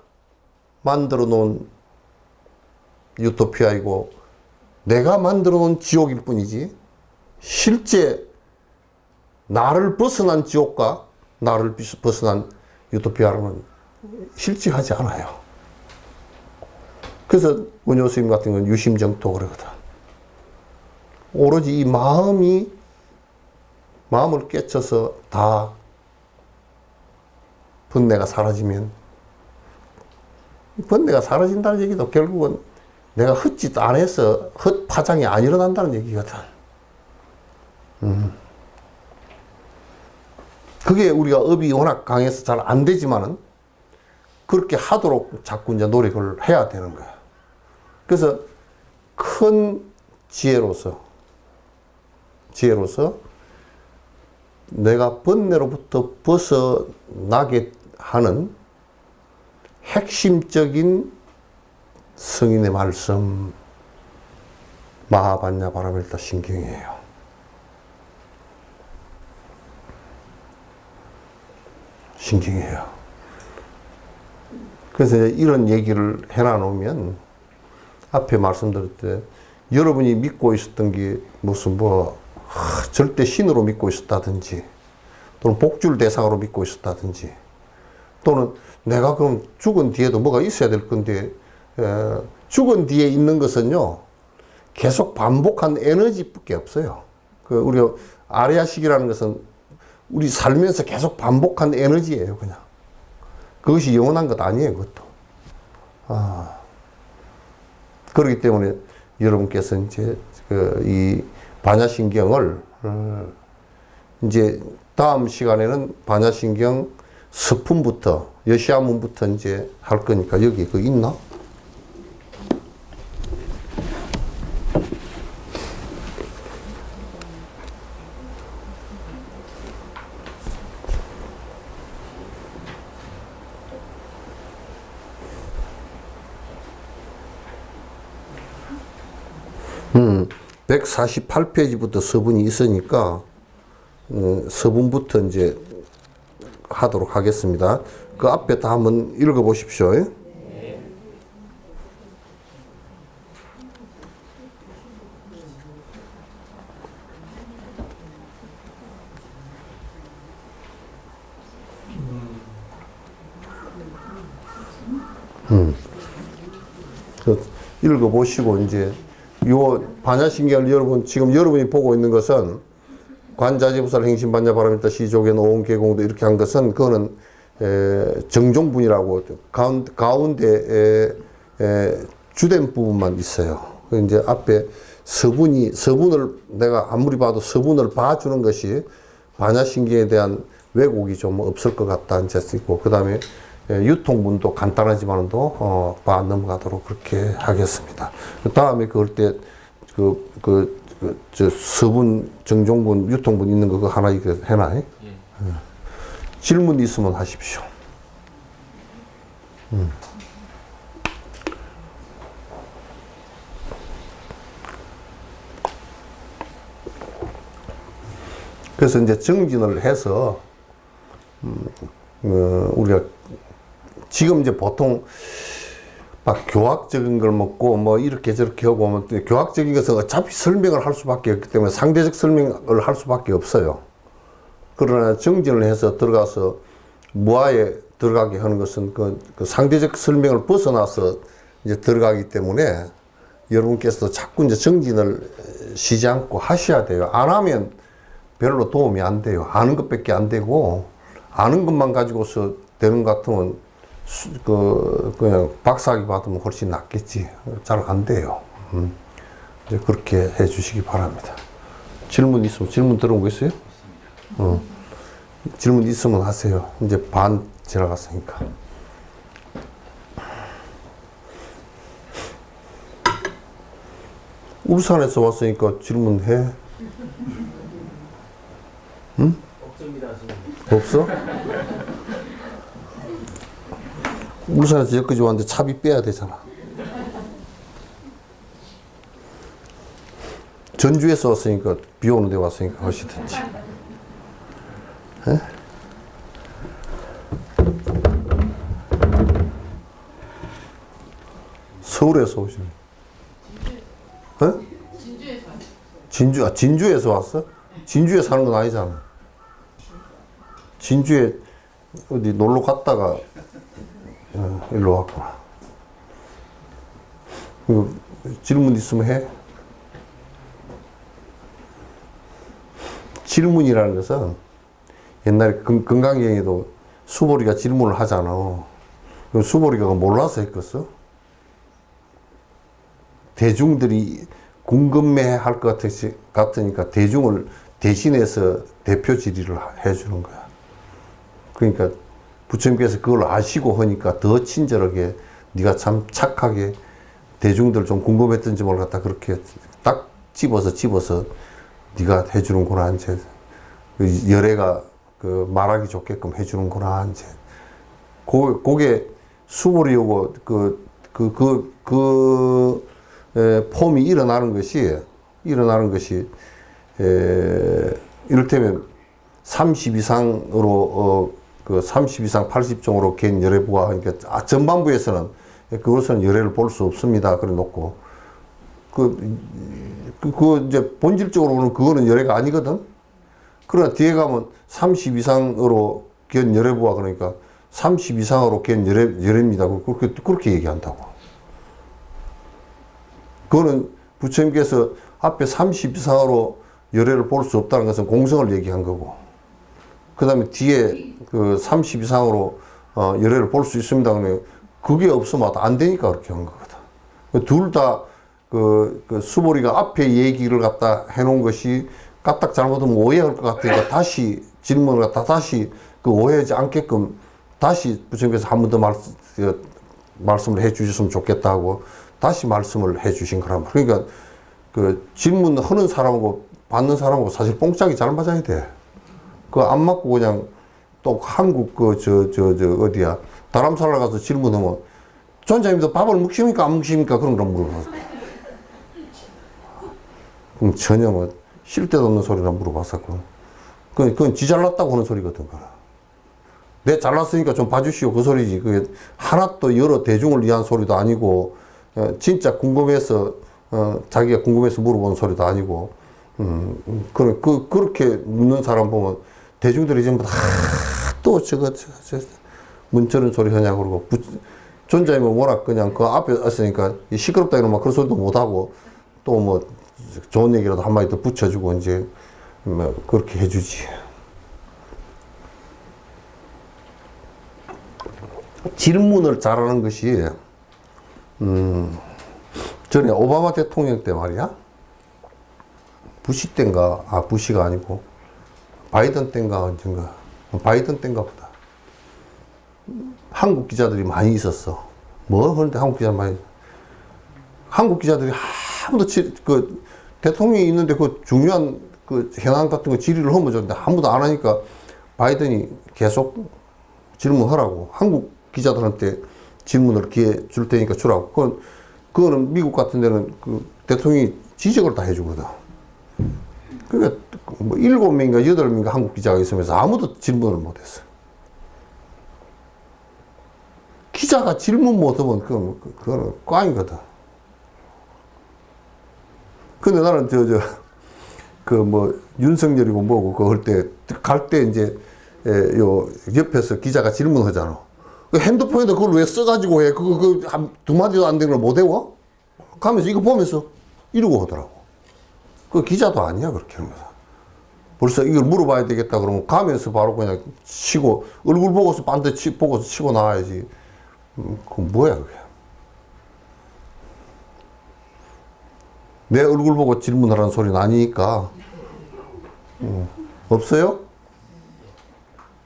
만들어 놓은 유토피아이고 내가 만들어 놓은 지옥일 뿐이지 실제 나를 벗어난 지옥과 나를 벗어난 유토피아로는 실제하지 않아요. 그래서 은효 스님 같은 건 유심정토 그러거든. 오로지 이 마음을 깨쳐서 다 번뇌가 사라지면 번뇌가 사라진다는 얘기도 결국은 내가 헛짓 안 해서 헛파장이 안 일어난다는 얘기거든. 그게 우리가 업이 워낙 강해서 잘 안 되지만은 그렇게 하도록 자꾸 이제 노력을 해야 되는 거야. 그래서 큰 지혜로서 내가 번뇌로부터 벗어나게 하는 핵심적인 성인의 말씀 마하반야 바라밀타 신경이에요. 신경이에요. 그래서 이런 얘기를 해놔 놓으면 앞에 말씀드릴 때 여러분이 믿고 있었던 게 무슨 절대 신으로 믿고 있었다든지 또는 복줄 대상으로 믿고 있었다든지 또는 내가 그럼 죽은 뒤에도 뭐가 있어야 될 건데 죽은 뒤에 있는 것은요 계속 반복한 에너지밖에 없어요. 우리가 아리아식이라는 것은 우리 살면서 계속 반복한 에너지예요. 그냥 그것이 영원한 것 아니에요. 그것도 그렇기 때문에 여러분께서 이제 이 반야신경을 이제 다음 시간에는 반야신경 서품부터 여시아문부터 이제 할 거니까 여기 그거 있나? 음, 148페이지부터 서분이 있으니까 서분부터 이제 하도록 하겠습니다. 그 앞에 다 한번 읽어 보십시오. 읽어보시고, 이제, 요 반야신경을 여러분, 지금 여러분이 보고 있는 것은 관자재부살 행신반야 바람일다 시족의 노원계공도 이렇게 한 것은 그거는 정종분이라고 가운데 주된 부분만 있어요. 이제 앞에 서분을 내가 아무리 봐도 서분을 봐주는 것이 반야신경에 대한 왜곡이 좀 없을 것 같다 이제 있고, 그 다음에 유통분도 간단하지만도 봐 넘어가도록 그렇게 하겠습니다. 그 다음에 그럴 때 저 서분, 정종분, 유통분 있는 거 그거 하나 이거 해놔. 예. 질문 있으면 하십시오. 그래서 이제 정진을 해서 우리가 지금 이제 보통 막 교학적인 걸 먹고 뭐 이렇게 저렇게 하고 하면 교학적인 것은 어차피 설명을 할 수밖에 없기 때문에 상대적 설명을 할 수밖에 없어요. 그러나 정진을 해서 들어가서 무아에 들어가게 하는 것은 그 상대적 설명을 벗어나서 이제 들어가기 때문에 여러분께서도 자꾸 이제 정진을 쉬지 않고 하셔야 돼요. 안 하면 별로 도움이 안 돼요. 아는 것밖에 안 되고, 아는 것만 가지고서 되는 것 같으면 그냥 박사학위 받으면 훨씬 낫겠지. 잘 안 돼요. 이제 그렇게 해 주시기 바랍니다. 질문 있으면, 질문 들어온 거 있어요? 질문 있으면 하세요. 이제 반 지나갔으니까. 울산에서 왔으니까 질문해. 응? 없어? 울산에서 여기까지 왔는데 차비 빼야 되잖아. 전주에서 왔으니까 비 오는 데 왔으니까 하시든지. 에? 서울에서 오시네. 진주에서 왔어요. 진주에서 왔어? 진주에 사는 건 아니잖아. 진주에 어디 놀러 갔다가 일로 왔구나. 이거 질문 있으면 해. 질문이라는 것은 옛날에 건강경에도 수보리가 질문을 하잖아. 수보리가 몰라서 했겠어? 대중들이 궁금해 할 것 같으니까 대중을 대신해서 대표 질의를 해주는 거야. 그러니까 부처님께서 그걸 아시고 하니까 더 친절하게 네가 참 착하게 대중들 좀 궁금했던 점을 갖다 그렇게 딱 집어서 네가 해주는구나 이제 열애가 그 말하기 좋게끔 해주는구나 이제 그게 수보리하고 폼이 일어나는 것이 이를테면 30 이상으로 그 30 이상 80종으로 갠 열애부가 그러니까 전반부에서는 그것은 열애를 볼 수 없습니다. 그래 놓고 그 이제 본질적으로는 그거는 열애가 아니거든. 그러나 뒤에 가면 30 이상으로 갠 열애부가 그러니까 30 이상으로 갠 열애입니다. 그렇게 얘기한다고. 그거는 부처님께서 앞에 30 이상으로 열애를 볼 수 없다는 것은 공성을 얘기한 거고, 그 다음에 뒤에 그 30 이상으로 열애를 볼 수 있습니다. 그러면 그게 없으면 안 되니까 그렇게 한 거거든. 둘 다 그 수보리가 앞에 얘기를 갖다 해놓은 것이 까딱 잘못하면 오해할 것 같으니까 다시 질문을 갖다 다시 그 오해하지 않게끔 다시 부처님께서 한 번 더 말씀을 해 주셨으면 좋겠다 하고 다시 말씀을 해 주신 거란 말이야. 그러니까 그 질문하는 사람하고 받는 사람하고 사실 뽕짝이 잘 맞아야 돼. 그거 안 맞고 그냥 또 한국 어디야 다람살라 가서 질문하면 전자님도 밥을 먹십니까 안 먹십니까 그런 걸 물어봐. 그럼 전혀 뭐 쉴 데도 없는 소리나 물어봤었고, 그건 지 잘났다고 하는 소리거든. 내 잘났으니까 좀 봐주시오 그 소리지. 그게 하나 또 여러 대중을 위한 소리도 아니고 진짜 궁금해서 자기가 궁금해서 물어보는 소리도 아니고, 그렇게 묻는 사람 보면 대중들이 전부 다 또 저거 문저런 소리 하냐고 그러고 전자이면 워낙 그냥 그 앞에 있으니까 시끄럽다 이러면 그런 소리도 못하고 또 뭐 좋은 얘기라도 한마디 더 붙여주고 이제 뭐 그렇게 해주지. 질문을 잘하는 것이 전에 오바마 대통령 때 말이야. 부시 때인가, 부시가 아니고 바이든 때인가 언젠가, 바이든 때인가 보다. 한국 기자들이 많이 있었어. 뭐 그런데 한국 기자 많이. 한국 기자들이 아무도 그 대통령이 있는데 그 중요한 그 현안 같은 거 질의를 허물었는데 아무도 안 하니까 바이든이 계속 질문하라고. 한국 기자들한테 질문을 기회 줄 테니까 주라고. 그거는 미국 같은 데는 그 대통령이 지적을 다 해주거든. 그러니까 뭐 7명인가 8명인가 한국 기자가 있으면서 아무도 질문을 못했어. 기자가 질문 못하면 그거는 꽝이거든. 근데 나는 그 뭐 윤석열이고 뭐고 갈 때 이제 요 옆에서 기자가 질문하잖아. 그 핸드폰에다 그걸 왜 써가지고 해? 그거 한 두 마디도 안 되는 걸 못 외워? 가면서 이거 보면서 이러고 하더라고. 그 기자도 아니야 그렇게 하면서. 벌써 이걸 물어봐야 되겠다 그러면 가면서 바로 그냥 치고 얼굴 보고서 반대 보고서 치고 나와야지. 그건 뭐야 그게. 내 얼굴 보고 질문하라는 소리는 아니니까. 없어요?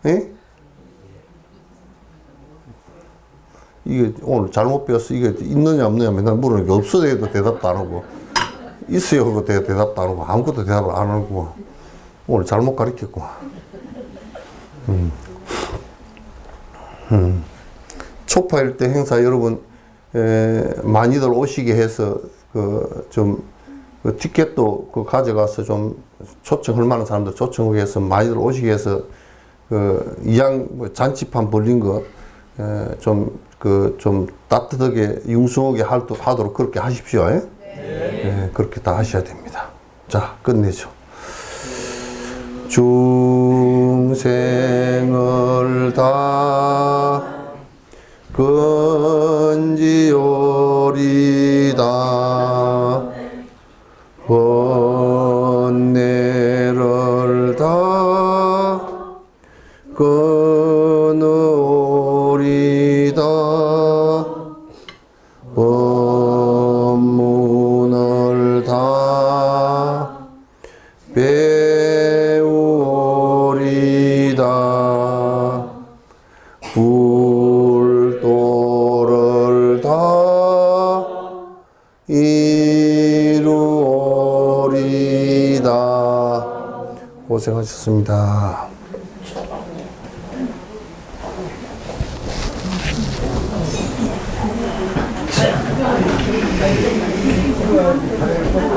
예? 이게 오늘 잘못 배웠어. 이게 있느냐 없느냐 맨날 물으니까 없어도 해도 대답도 안 하고 있어요 하고 대답도 안 하고 아무것도 대답을 안 하고 오늘 잘못 가르쳤고. 초파일 때 행사 여러분 많이들 오시게 해서 그 티켓도 그 가져가서 좀 초청할 만한 사람들 초청하게 해서 많이들 오시게 해서 뭐 잔치판 벌린 거 좀 따뜻하게 융숭하게 하도록 그렇게 하십시오. 예? 네. 그렇게 다 하셔야 됩니다. 자, 끝내죠. 중생을 다 건지오리다 번뇌를 다 끊으오리다 법문을 다 배우오리다 불도를 다 이루오리다. 고생하셨습니다. 그